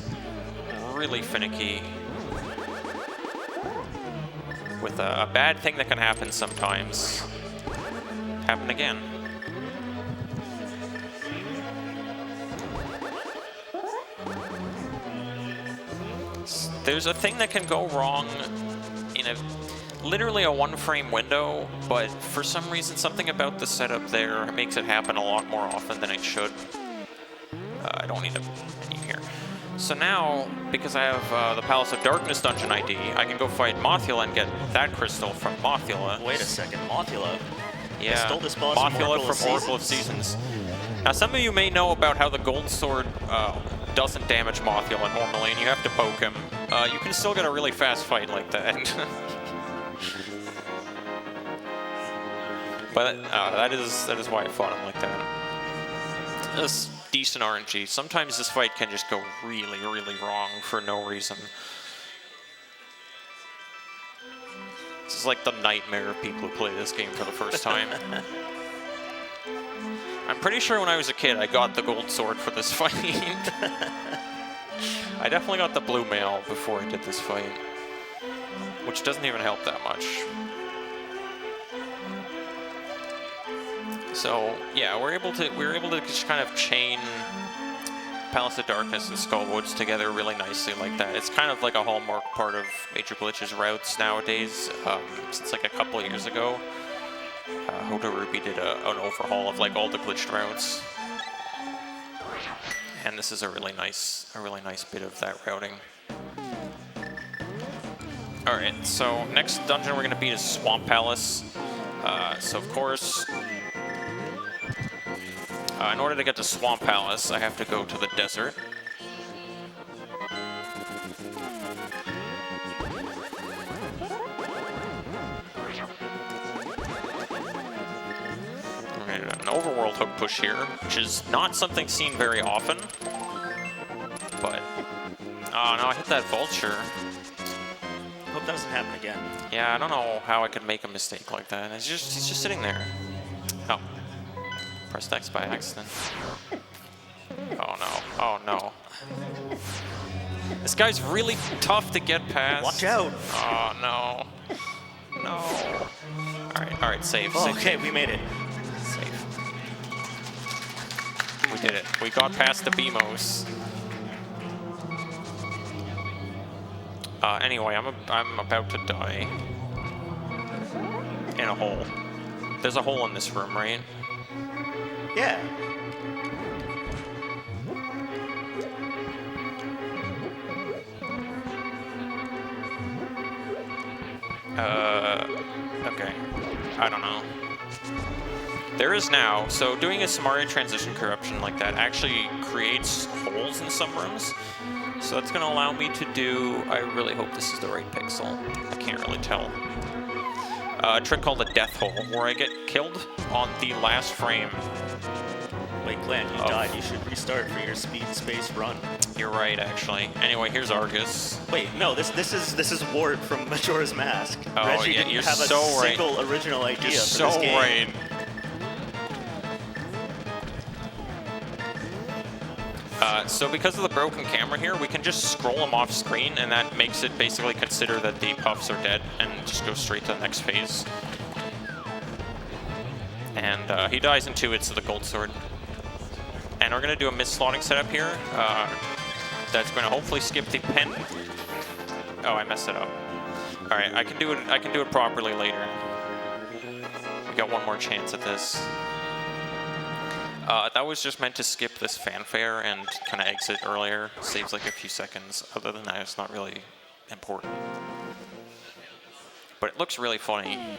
really finicky. With a bad thing that can happen sometimes. Happen again. There's a thing that can go wrong in literally a one-frame window, but for some reason, something about the setup there makes it happen a lot more often than it should. I don't need a menu here. So now, because I have the Palace of Darkness dungeon ID, I can go fight Mothula and get that crystal from Mothula. Wait a second, Mothula? Yeah, I stole this boss Mothula from Oracle of Seasons. Now, some of you may know about how the Gold Sword doesn't damage Mothula normally, and you have to poke him. You can still get a really fast fight like that. But that is why I fought him like that. That's decent RNG. Sometimes this fight can just go really, really wrong for no reason. This is like the nightmare of people who play this game for the first time. I'm pretty sure when I was a kid, I got the gold sword for this fight. I definitely got the blue mail before I did this fight, which doesn't even help that much. So yeah, we're able to just kind of chain Palace of Darkness and Skullwoods together really nicely like that. It's kind of like a hallmark part of Major Glitch's routes nowadays. Since like a couple of years ago, Hoda Ruby did an overhaul of like all the glitched routes, and this is a really nice bit of that routing. All right, so next dungeon we're gonna beat is Swamp Palace. So of course, in order to get to Swamp Palace, I have to go to the desert. An overworld hook push here, which is not something seen very often. But, oh no, I hit that vulture. hope that doesn't happen again. Yeah, I don't know how I could make a mistake like that. He's just sitting there. Oh. Pressed X by accident. Oh no. Oh no. This guy's really tough to get past. Watch out. Oh no. No. Alright, save. Oh, save. okay, we made it. Save. We did it. We got past the BMOS. Anyway, I'm about to die. In a hole. There's a hole in this room, right? Yeah. Okay. I don't know. There is now, so doing a Samaria transition corruption like that actually creates holes in some rooms. So that's going to allow me to do, I really hope this is the right pixel. I can't really tell. A trick called the death hole, where I get killed on the last frame. Wait, Glan, you died. You should restart for your speed space run. You're right, actually. Anyway, here's Argus. Wait, no, this is Wart from Majora's Mask. Oh, Reggie yeah, didn't you're have a so right. single original idea You're for so this game. right. So because of the broken camera here, we can just scroll him off screen, and that makes it basically consider that the puffs are dead and just go straight to the next phase. And he dies in 2 hits of the gold sword. And we're going to do a mis-slotting setup here. That's going to hopefully skip the pen. Oh, I messed it up. All right, I can do it properly later. We got one more chance at this. That was just meant to skip this fanfare and kind of exit earlier. Saves like a few seconds. Other than that, it's not really important. But it looks really funny.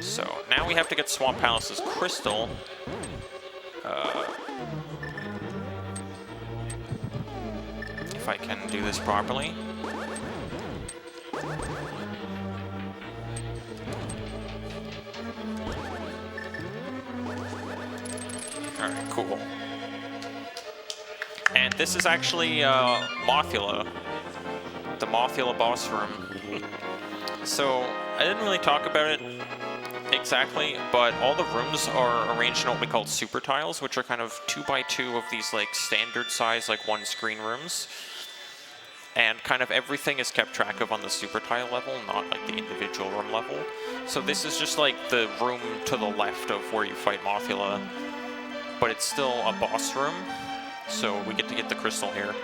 So now we have to get Swamp Palace's crystal. If I can do this properly. Alright, cool. And this is actually Mothula, the Mothula boss room. So I didn't really talk about it exactly, but all the rooms are arranged in what we call super tiles, which are kind of 2x2 of these like standard size, like 1 screen rooms. And kind of everything is kept track of on the super tile level, not like the individual room level. So this is just like the room to the left of where you fight Mothula, but it's still a boss room, so we get to get the crystal here.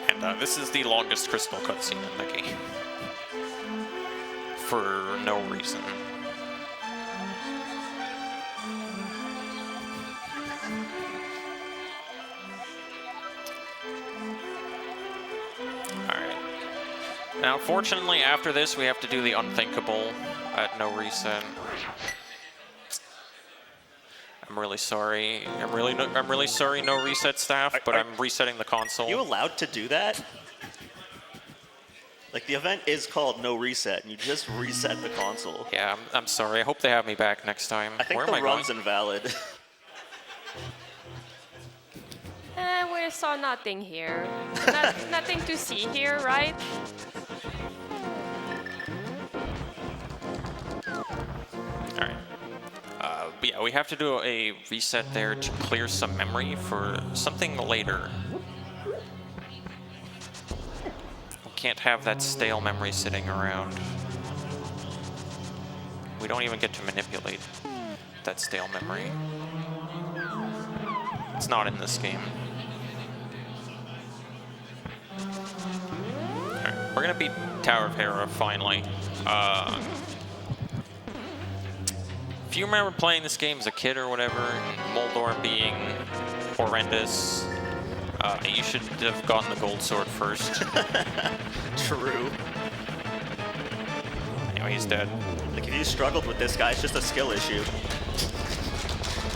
And this is the longest crystal cutscene in the game. For no reason. Alright. Now, fortunately, after this, we have to do the unthinkable at no reset. I'm really sorry. I'm really sorry, no reset staff, but I'm resetting the console. Are you allowed to do that? Like, the event is called No Reset, and you just reset the console. Yeah, I'm sorry. I hope they have me back next time. I think Where the am I run's going? invalid. We saw nothing here. Nothing to see here, right? Alright. But yeah, we have to do a reset there to clear some memory for something later. We can't have that stale memory sitting around. We don't even get to manipulate that stale memory. It's not in this game. Alright, we're gonna beat Tower of Hera finally. If you remember playing this game as a kid or whatever, and Moldor being horrendous, you should have gotten the gold sword first. True. Anyway, he's dead. Like, if you struggled with this guy, it's just a skill issue.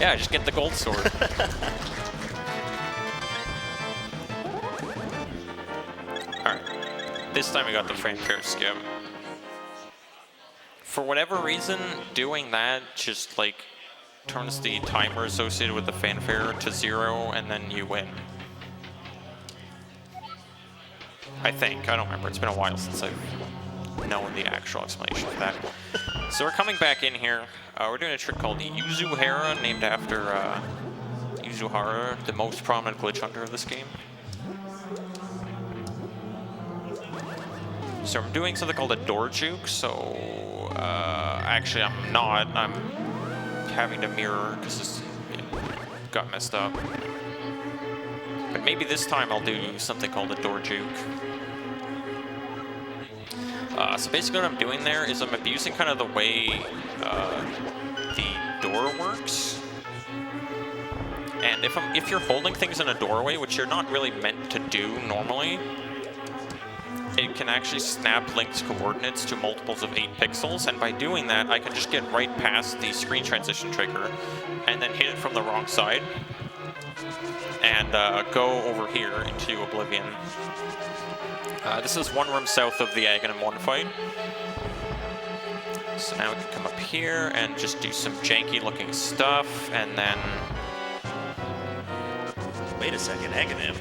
Yeah, just get the gold sword. Alright. This time we got the fanfare skip. For whatever reason, doing that just like turns the timer associated with the fanfare to 0, and then you win. I think. I don't remember. It's been a while since I've known the actual explanation for that. So we're coming back in here. We're doing a trick called Yuzuhara, named after Yuzuhara, the most prominent glitch hunter of this game. So I'm doing something called a door juke. So actually, I'm not. I'm having to mirror because this got messed up. But maybe this time I'll do something called a door juke. So basically what I'm doing there is I'm abusing kind of the way the door works. And if you're holding things in a doorway, which you're not really meant to do normally, it can actually snap linked coordinates to multiples of 8 pixels, and by doing that, I can just get right past the screen transition trigger and then hit it from the wrong side and go over here into Oblivion. This is one room south of the Aghanim 1 fight. So now we can come up here and just do some janky looking stuff, and then... Wait a second, Aghanim.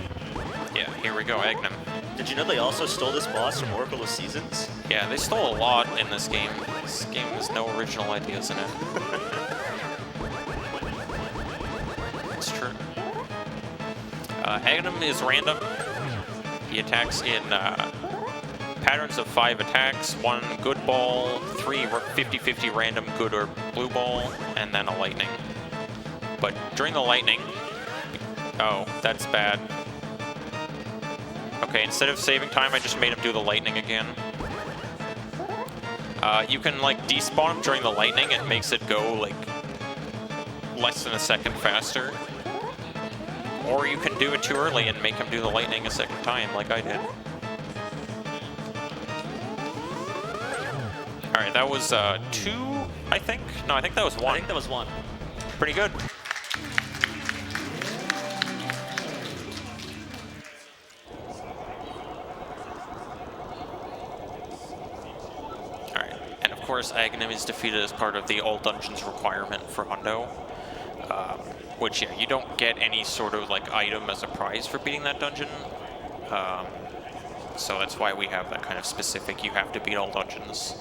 Yeah, here we go, Aghanim. Did you know they also stole this boss from Oracle of Seasons? Yeah, they stole a lot in this game. This game has no original ideas in it. It's true. Aghanim is random. He attacks in patterns of 5 attacks, 1 good ball, 3 50-50 random good or blue ball, and then a lightning. But during the lightning... Oh, that's bad. Okay, instead of saving time, I just made him do the lightning again. You can, like, despawn him during the lightning. It makes it go, like, less than a second faster. Or you can do it too early and make him do the lightning a second time, like I did. Alright, that was 2, I think? No, I think that was 1. I think that was 1. Pretty good. Alright, and of course Aghanim is defeated as part of the all dungeons requirement for Hundo. Which, yeah, you don't get any sort of, like, item as a prize for beating that dungeon. So that's why we have that kind of specific, you have to beat all dungeons.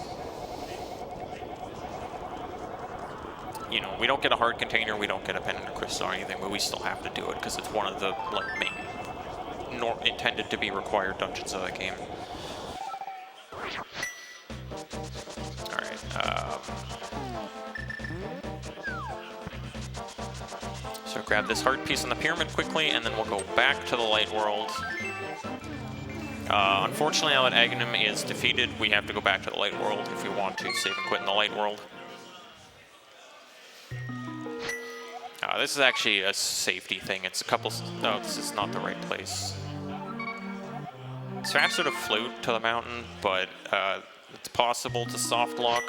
You know, we don't get a heart container, we don't get a pendant or crystal or anything, but we still have to do it because it's one of the, like, main intended to be required dungeons of that game. Alright, so grab this heart piece on the pyramid quickly, and then we'll go back to the light world. Unfortunately, now that Aghanim is defeated, we have to go back to the light world if we want to save and quit in the light world. This is actually a safety thing. It's a couple... No, this is not the right place. It's faster to float to the mountain, but it's possible to soft lock.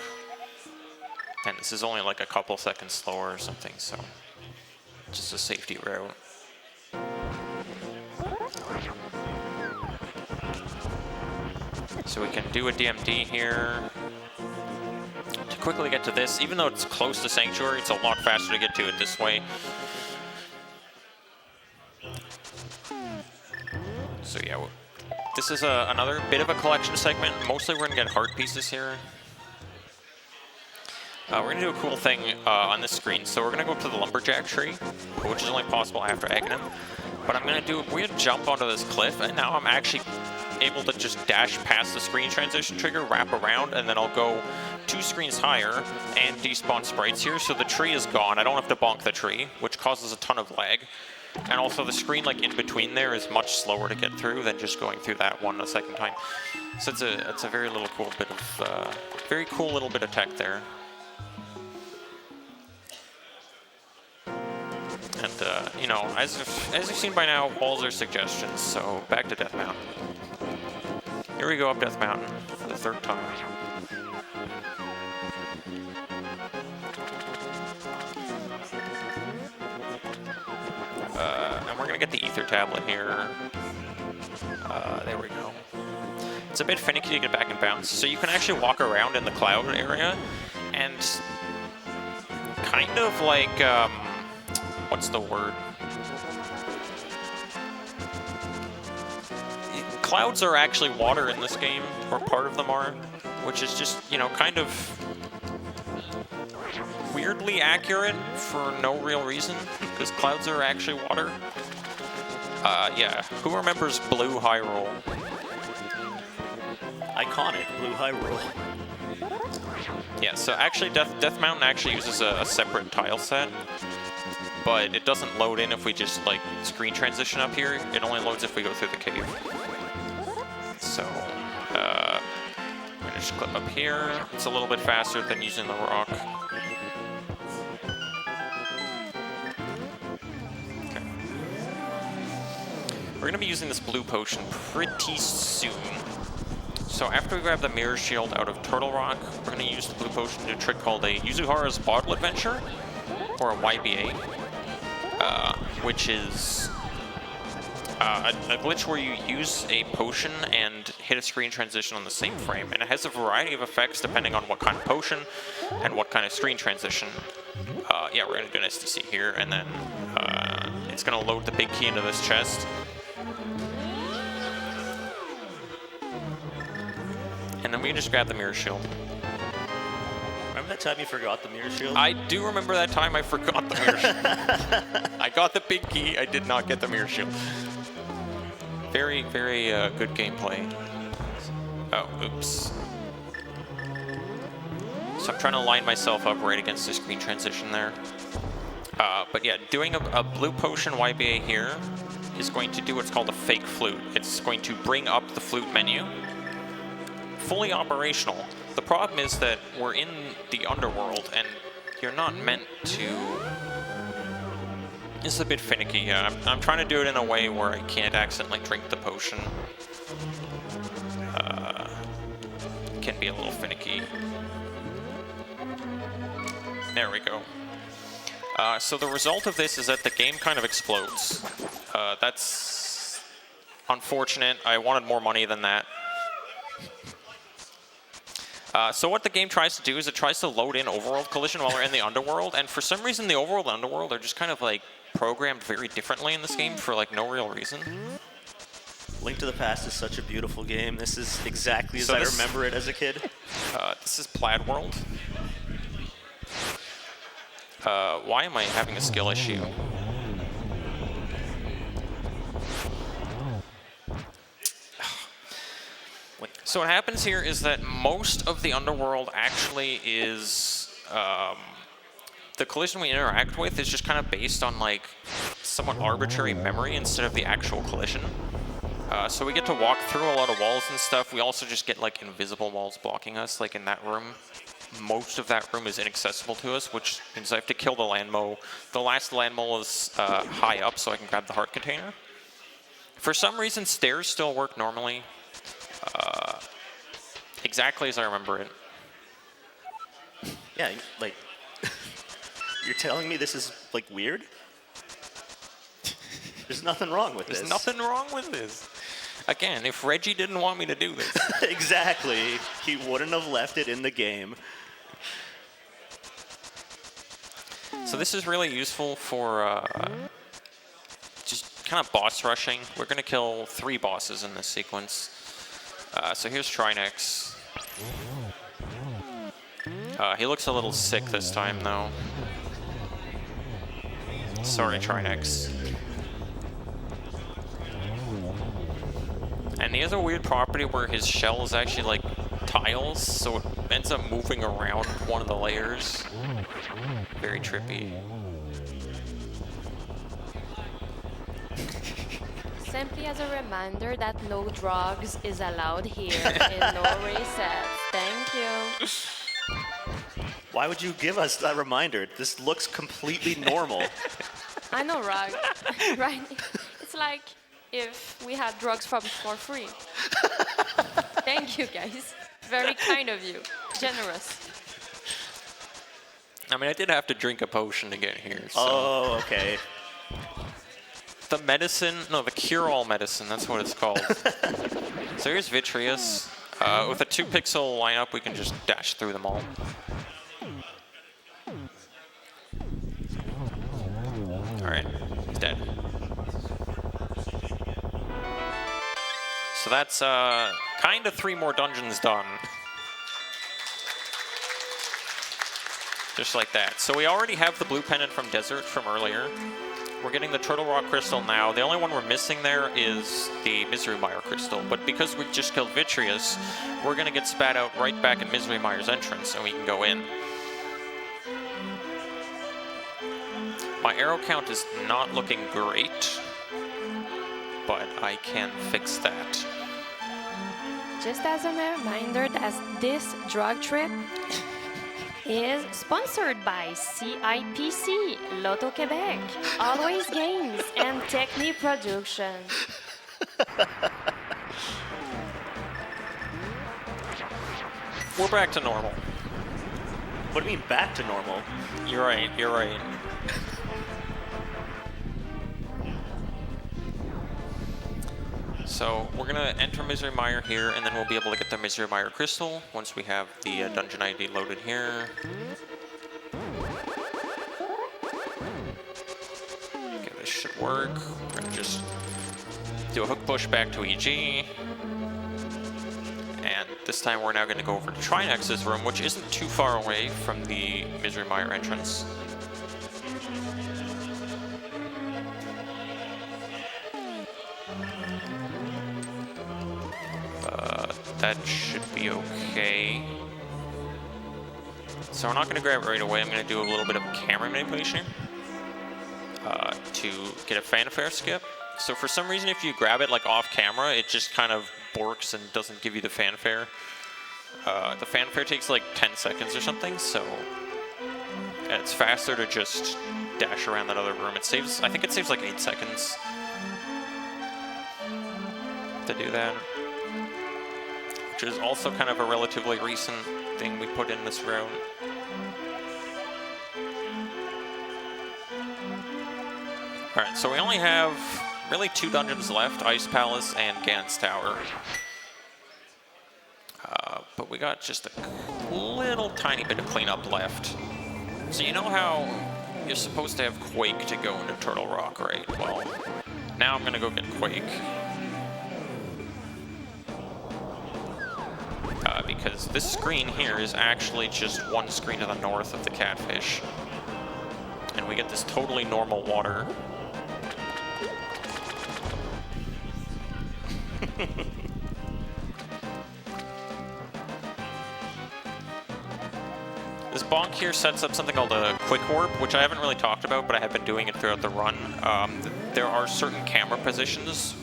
And this is only like a couple seconds slower or something, so... Just a safety route. So we can do a DMD here. To quickly get to this, even though it's close to Sanctuary, it's a lot faster to get to it this way. So yeah, this is another bit of a collection segment. Mostly we're gonna get heart pieces here. We're going to do a cool thing on this screen. So we're going to go up to the Lumberjack tree, which is only possible after Aghanim. But I'm going to do a weird jump onto this cliff, and now I'm actually able to just dash past the screen transition trigger, wrap around, and then I'll go 2 screens higher and despawn sprites here. So the tree is gone. I don't have to bonk the tree, which causes a ton of lag. And also the screen like in between there is much slower to get through than just going through that one a second time. So it's a very cool little bit of tech there. And, you know, as you've seen by now, walls are suggestions, so back to Death Mountain. Here we go up Death Mountain for the 3rd time. And we're going to get the Ether Tablet here. There we go. It's a bit finicky to get back and bounce, so you can actually walk around in the cloud area, and kind of like, what's the word? clouds are actually water in this game, or part of them are, which is just, you know, kind of weirdly accurate for no real reason, because clouds are actually water. Yeah, who remembers Blue Hyrule? Iconic Blue Hyrule. Yeah, so actually Death Mountain actually uses a separate tile set, but it doesn't load in if we just like screen transition up here. It only loads if we go through the cave. So, I'm gonna just clip up here. It's a little bit faster than using the rock. Okay. We're gonna be using this blue potion pretty soon. So after we grab the Mirror Shield out of Turtle Rock, we're going to use the blue potion to do a trick called a Yuzuhara's Bottle Adventure, or a YBA, which is a glitch where you use a potion and hit a screen transition on the same frame. And it has a variety of effects depending on what kind of potion and what kind of screen transition. Yeah, we're going to do an SDC here, and then it's going to load the big key into this chest. And then we can just grab the Mirror Shield. Remember that time you forgot the Mirror Shield? I do remember that time I forgot the Mirror Shield. I got the big key, I did not get the Mirror Shield. Very, very good gameplay. Oh, oops. So I'm trying to line myself up right against the screen transition there. But yeah, doing a blue potion YBA here is going to do what's called a fake flute. It's going to bring up the flute menu. Fully operational. The problem is that we're in the underworld and you're not meant to... It's a bit finicky, yeah. I'm trying to do it in a way where I can't accidentally drink the potion. Can be a little finicky. There we go. So the result of this is that the game kind of explodes. That's unfortunate. I wanted more money than that. So what the game tries to do is it tries to load in overworld collision while we're in the underworld, and for some reason the overworld and underworld are just kind of like programmed very differently in this game for like no real reason. Link to the Past is such a beautiful game. This is exactly as I remember it as a kid. This is Plaid World. Why am I having a skill issue? So what happens here is that most of the underworld actually is, the collision we interact with is just kind of based on like somewhat arbitrary memory instead of the actual collision. So we get to walk through a lot of walls and stuff. We also just get like invisible walls blocking us, like in that room. Most of that room is inaccessible to us, which means I have to kill the land mole. The last land mole is high up, so I can grab the heart container. For some reason, stairs still work normally. Exactly as I remember it. Yeah, like, you're telling me this is, like, weird? There's nothing wrong with this. There's nothing wrong with this. Again, if Reggie didn't want me to do this. Exactly. He wouldn't have left it in the game. So this is really useful for just kind of boss rushing. We're going to kill 3 bosses in this sequence. So here's Trinex. He looks a little sick this time, though. Sorry, Trinex. And he has a weird property where his shell is actually like tiles, so it ends up moving around one of the layers. Very trippy. Simply as a reminder that no drugs is allowed here in NoReset. Thank you. Why would you give us that reminder? This looks completely normal. I know, right? Right? It's like if we had drugs for free. Thank you, guys. Very kind of you. Generous. I mean, I did have to drink a potion to get here. So. Oh, okay. The medicine, no, the cure-all medicine, that's what it's called. So here's Vitreous. With a 2-pixel lineup, we can just dash through them all. Alright, he's dead. So that's kind of 3 more dungeons done. Just like that. So we already have the blue pennant from Desert from earlier. We're getting the Turtle Rock Crystal now. The only one we're missing there is the Misery Mire Crystal. But because we just killed Vitreous, we're going to get spat out right back at Misery Mire's entrance, and we can go in. My arrow count is not looking great, but I can fix that. Just as a reminder that this drug trip is sponsored by CIPC, Lotto Québec, Always Games, and Techni Production. We're back to normal. What do you mean back to normal? You're right, you're right. So we're gonna enter Misery Mire here, and then we'll be able to get the Misery Mire Crystal once we have the dungeon ID loaded here. Okay, this should work. We're gonna just do a hook push back to EG. And this time we're now gonna go over to Trinex's room, which isn't too far away from the Misery Mire entrance. That should be okay. So we're not going to grab it right away. I'm going to do a little bit of camera manipulation to get a fanfare skip. So for some reason, if you grab it like off camera, it just kind of borks and doesn't give you the fanfare. The fanfare takes like 10 seconds or something, so it's faster to just dash around that other room. It saves, I think it saves like 8 seconds to do that. Which is also kind of a relatively recent thing we put in this route. Alright, so we only have really 2 dungeons left, Ice Palace and Gans Tower. But we got just a little tiny bit of cleanup left. So you know how you're supposed to have Quake to go into Turtle Rock, right? Well, now I'm gonna go get Quake. Because this screen here is actually just one screen to the north of the Catfish. And we get this totally normal water. This bonk here sets up something called a quick warp, which I haven't really talked about, but I have been doing it throughout the run. There are certain camera positions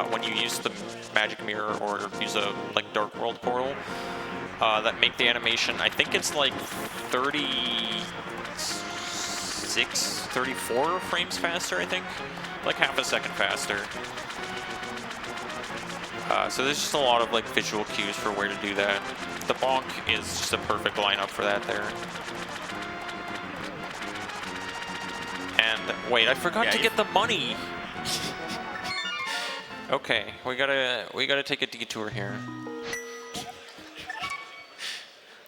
when you use the magic mirror or use a like Dark World portal that make the animation, I think it's like 36, 34 frames faster, I think. Like half a second faster. So there's just a lot of like visual cues for where to do that. The bonk is just a perfect lineup for that there. And wait, I forgot to get the money. Okay, we gotta take a detour here.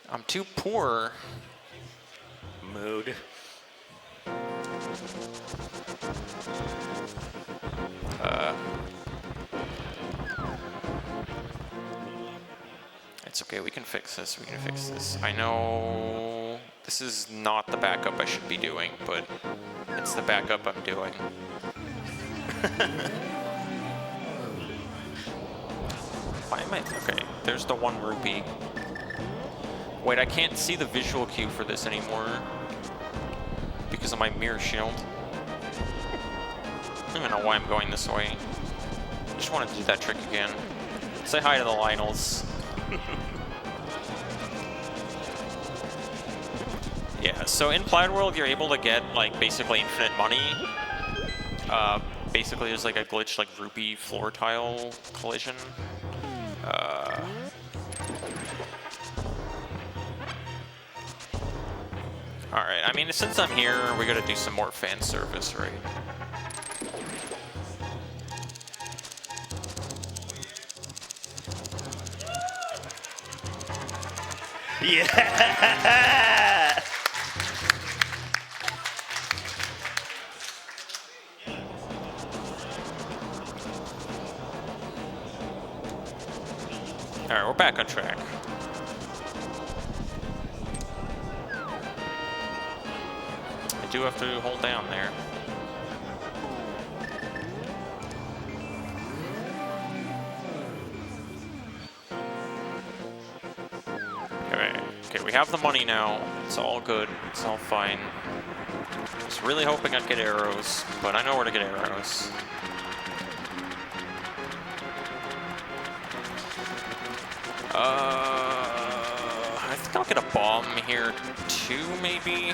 I'm too poor. Mood. It's okay, we can fix this, we can fix this. I know this is not the backup I should be doing, but it's the backup I'm doing. Why am I, okay, there's the 1 rupee. Wait, I can't see the visual cue for this anymore because of my mirror shield. I don't even know why I'm going this way. I just wanted to do that trick again. Say hi to the Lionels. Yeah, so in Plaid World, you're able to get like basically infinite money. Basically, there's like a glitch like rupee floor tile collision. Alright, I mean, since I'm here, we gotta do some more fan service, right? Yeah! Alright, we're back on track. I do have to hold down there. Okay, we have the money now. It's all good. It's all fine. Just really hoping I'd get arrows, but I know where to get arrows. I think I'll get a bomb here too, maybe.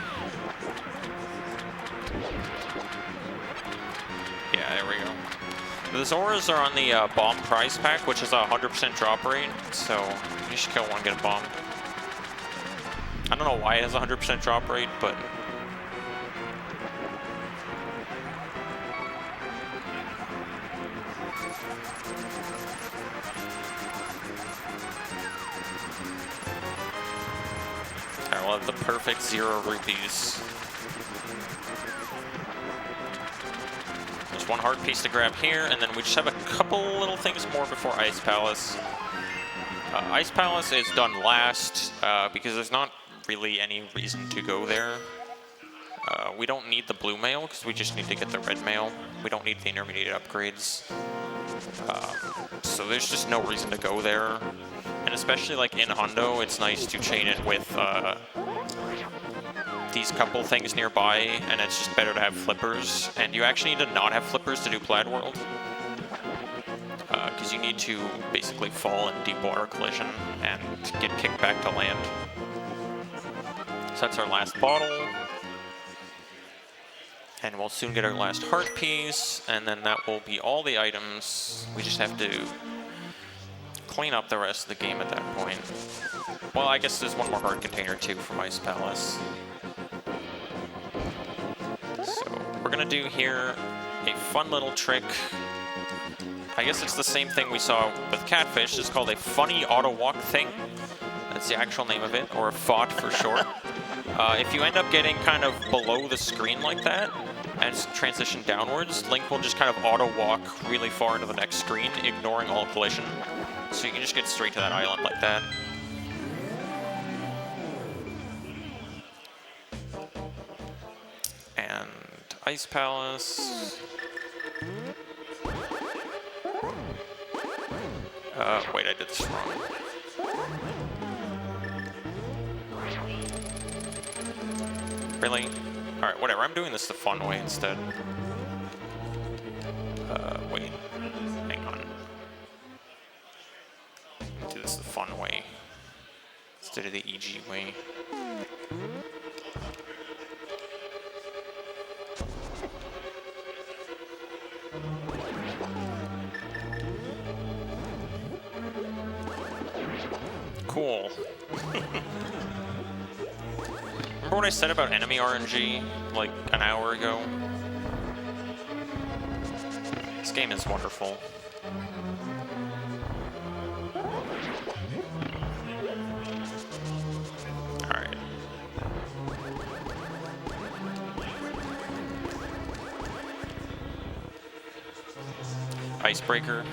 Yeah, there we go. The Zoras are on the bomb prize pack, which is a 100% drop rate, so you should kill one, get a bomb. I don't know why it has a 100% drop rate, but... Alright, we'll have the perfect 0 rupees. There's one heart piece to grab here, and then we just have a couple little things more before Ice Palace. Ice Palace is done last, because there's not really any reason to go there. We don't need the blue mail, because we just need to get the red mail. We don't need the intermediate upgrades. So there's just no reason to go there. And especially like in Hundo, it's nice to chain it with these couple things nearby, and it's just better to have flippers. And you actually need to not have flippers to do Plaid World, because you need to basically fall in deep water collision and get kicked back to land. So that's our last bottle. And we'll soon get our last heart piece, and then that will be all the items. We just have to clean up the rest of the game at that point. Well, I guess there's one more heart container too from Ice Palace. So we're gonna do here a fun little trick. I guess it's the same thing we saw with Catfish. It's called a funny auto walk thing. That's the actual name of it, or a FOT for short. If you end up getting kind of below the screen like that, and transition downwards, Link will just kind of auto walk really far into the next screen, ignoring all collision. So you can just get straight to that island like that. And Ice Palace. Wait, I did this wrong. Really? Alright, whatever. I'm doing this the fun way instead. Wait. Hang on. Do this the fun way instead of the EG way. Cool. Remember what I said about enemy RNG like an hour ago? This game is wonderful. Alright. Icebreaker.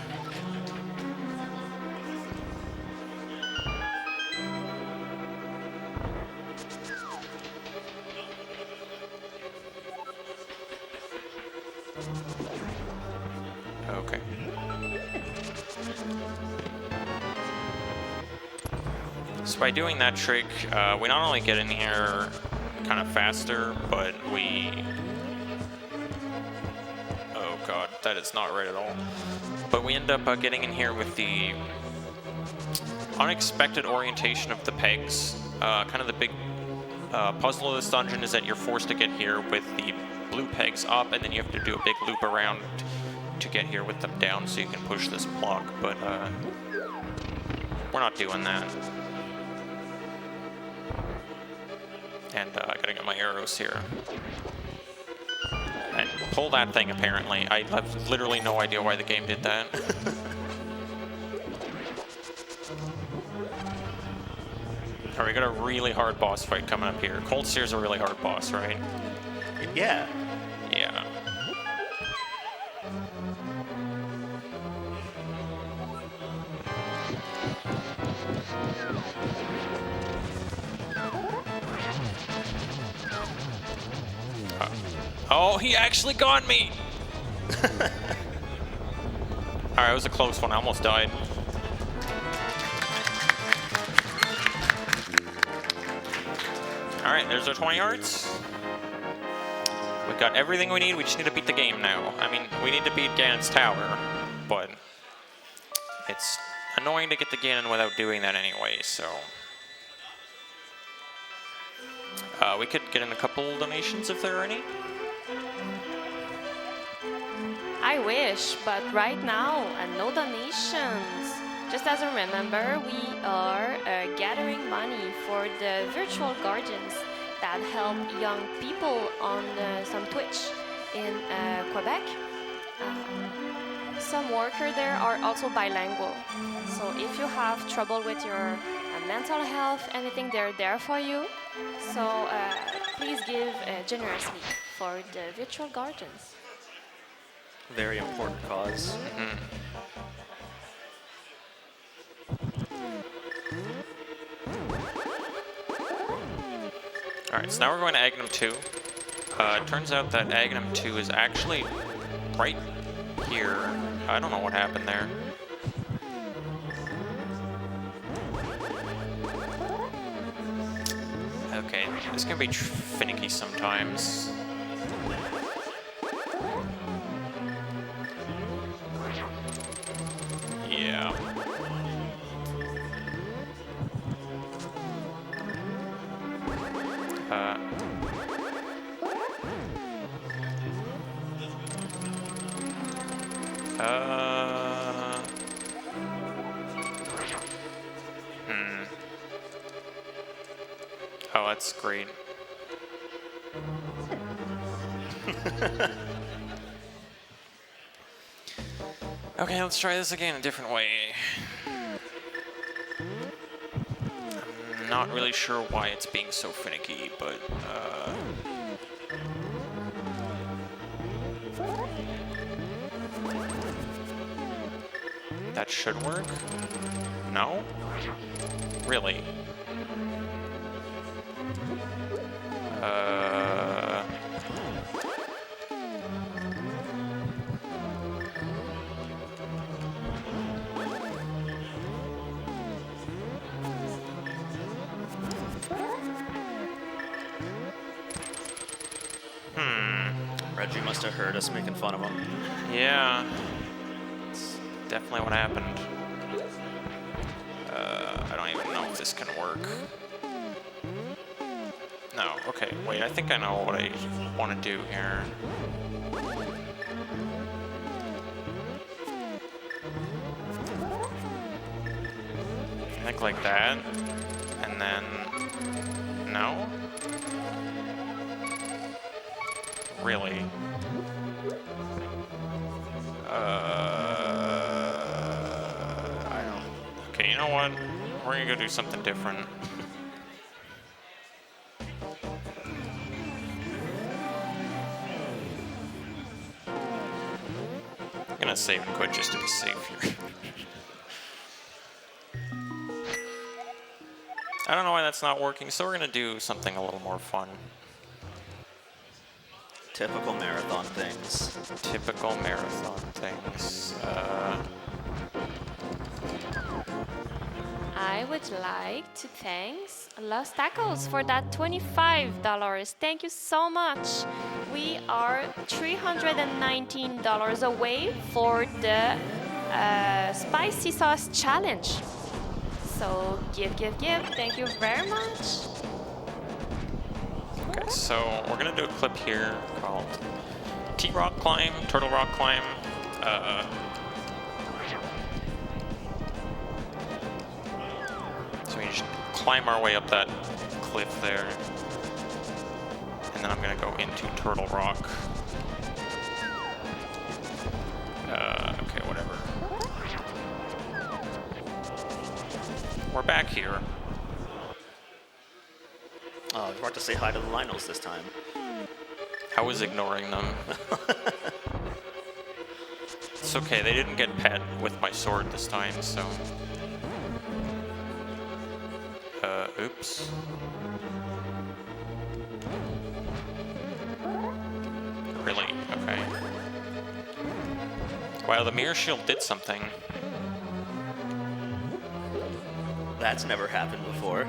Okay. So by doing that trick, we not only get in here kind of faster, but we... Oh god, that is not right at all. But we end up getting in here with the unexpected orientation of the pegs. Kind of the big puzzle of this dungeon is that you're forced to get here with the blue pegs up, and then you have to do a big loop around to get here with them down so you can push this block, but we're not doing that. And I gotta get my arrows here. And pull that thing, apparently. I have literally no idea why the game did that. Alright, we got a really hard boss fight coming up here. Cold Steer's a really hard boss, right? Yeah. Yeah. Oh, he actually got me! Alright, it was a close one. I almost died. Alright, there's our 20 hearts. We've got everything we need. We just need to beat the game now. I mean, we need to beat Ganon's tower, but it's annoying to get to Ganon without doing that anyway, so... we could get in a couple donations if there are any. I wish, but right now, no donations. Just as a remember, we are gathering money for the virtual guardians that help young people on some Twitch in Quebec. Some workers there are also bilingual. So if you have trouble with your mental health, anything, they're there for you. So please give generously for the virtual guardians. Very important cause. Alright, so now we're going to Agnum 2. It turns out that Agnum 2 is actually right here. I don't know what happened there. Okay, this can be finicky sometimes. Yeah. Oh, that's great. Okay, let's try this again a different way. I'm not really sure why it's being so finicky, but that should work. No? Really? Reggie must have heard us making fun of him. Yeah. It's definitely what happened. I don't even know if this can work. No, okay, wait, I think I know what I want to do here. I think like that, and then, no? Really? I don't, okay, you know what? We're gonna go do something different. I'm gonna save and quit just to be safe here. I don't know why that's not working, so we're gonna do something a little more fun. Typical marathon things. Typical marathon things. I would like to thank Los Tacos for that $25. Thank you so much. We are $319 away for the spicy sauce challenge. So give. Thank you very much. Okay, so we're gonna do a clip here called T-Rock Climb, Turtle Rock Climb. So we just climb our way up that cliff there. And then I'm gonna go into Turtle Rock. Okay, whatever. We're back here. Oh, you want to say hi to the Lionels this time. I was ignoring them. It's okay, they didn't get pet with my sword this time, so... oops. Wow, the mirror shield did something. That's never happened before.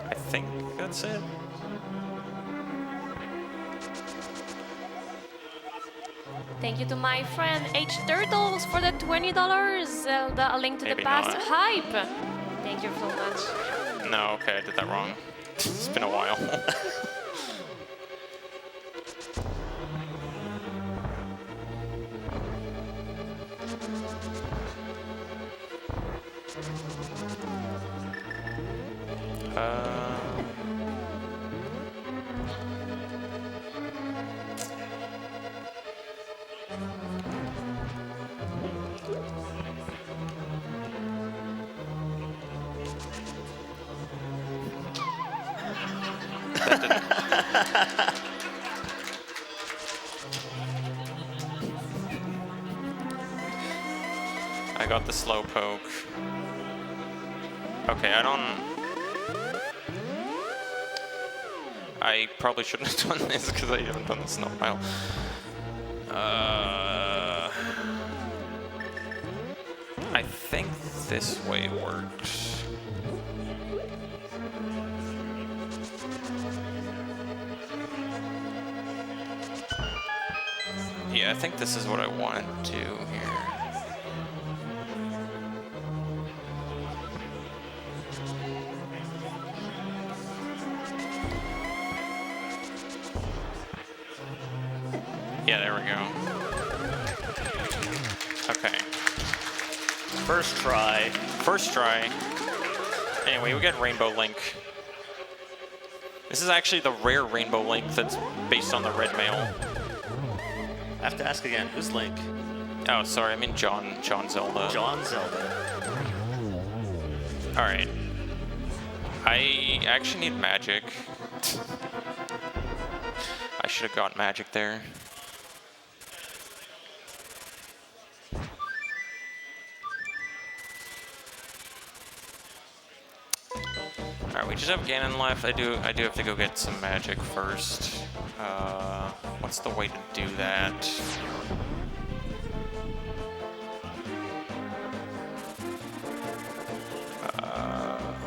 I think that's it. Thank you to my friend H Turtles for the $20 Zelda, a link to Maybe the past not. hype. Thank you so much. No, okay, I did that wrong. It's been a while. That didn't. I got the slow poke. Okay, I probably shouldn't have done this because I haven't done this in a while. I think this way works. Yeah, I think this is what I want to do here. Yeah, there we go. Okay. First try. First try. Anyway, we get Rainbow Link. This is actually the rare Rainbow Link that's based on the red mail. I have to ask again, who's Link? Oh, sorry, I mean John Zelda. John Zelda. Alright. I actually need magic. I should have got magic there. Alright, we just have Ganon left. I do have to go get some magic first. What's the way to do that?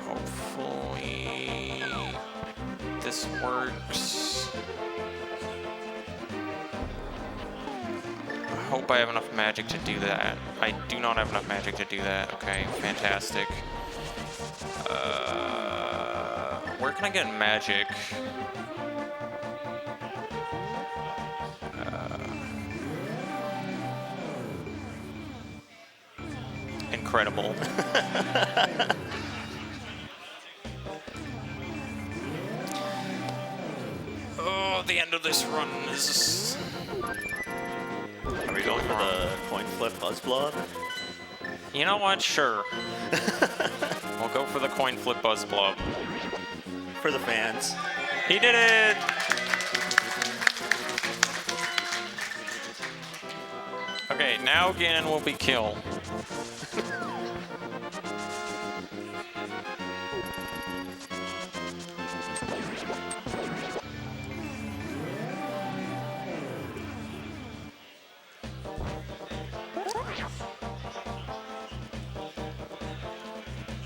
Hopefully this works. I hope I have enough magic to do that. I do not have enough magic to do that. Okay, fantastic. Where can I get magic? Incredible. Oh, the end of this run is... Are we going for the coin flip buzz blob? You know what? Sure. We'll go for the coin flip buzz blob. For the fans. He did it! Okay, now Ganon will be killed.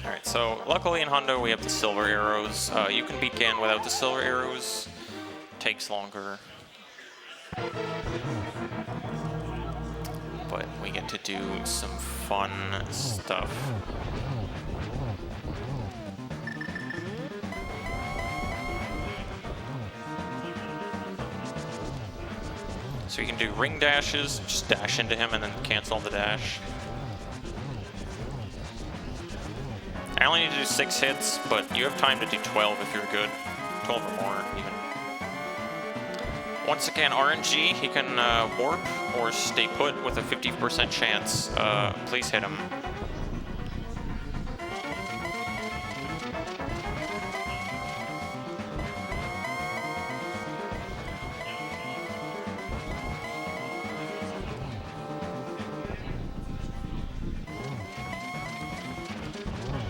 Alright, so luckily in Hondo we have the silver arrows. You can beat Ganon without the silver arrows. Takes longer. But we get to do some fun stuff. So you can do ring dashes, just dash into him and then cancel the dash. I only need to do 6 hits, but you have time to do 12 if you're good. 12 or more, even. Once again, RNG, he can warp or stay put with a 50% chance. Please hit him.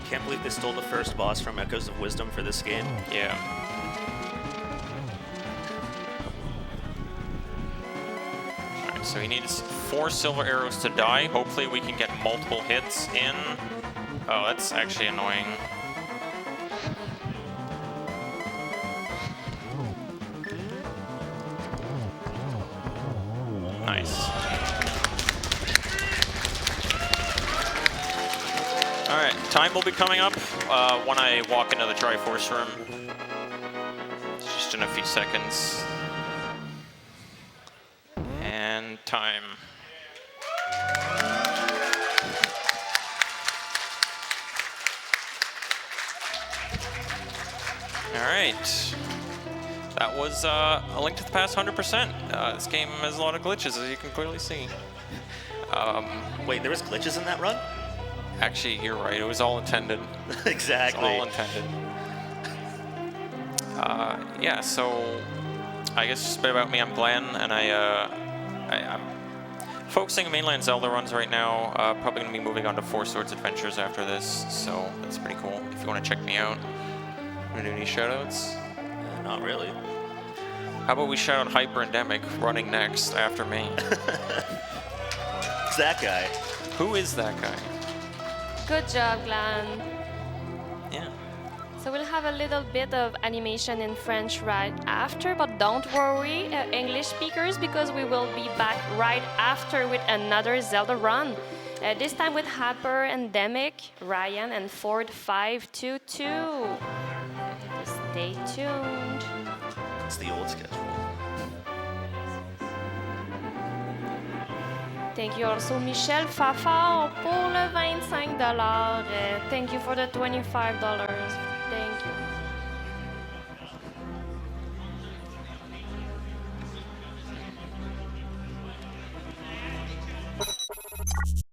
Can't believe they stole the first boss from Echoes of Wisdom for this game. Yeah. So he needs 4 silver arrows to die. Hopefully we can get multiple hits in. Oh, that's actually annoying. Nice. Alright, time will be coming up when I walk into the Triforce room. It's just in a few seconds. And time. Alright. That was A Link to the Past 100%. This game has a lot of glitches, as you can clearly see. Wait, there was glitches in that run? Actually, you're right. It was all intended. Exactly. It's all intended. Yeah, so I guess just a bit about me. I'm Glan, and I'm focusing on mainland Zelda runs right now. Probably going to be moving on to Four Swords Adventures after this, so that's pretty cool. If you want to check me out. Want to do any shoutouts? Not really. How about we shout out Hyper Endemic running next after me? It's that guy. Who is that guy? Good job, Glan. Yeah. So we'll have a little bit of animation in French right after, but don't worry, English speakers, because we will be back right after with another Zelda run. This time with Hyper Endemic, Ryan, and Ford 522. Stay tuned. It's the old schedule. Thank you also Michel Fafard pour le $25. Thank you for the $25.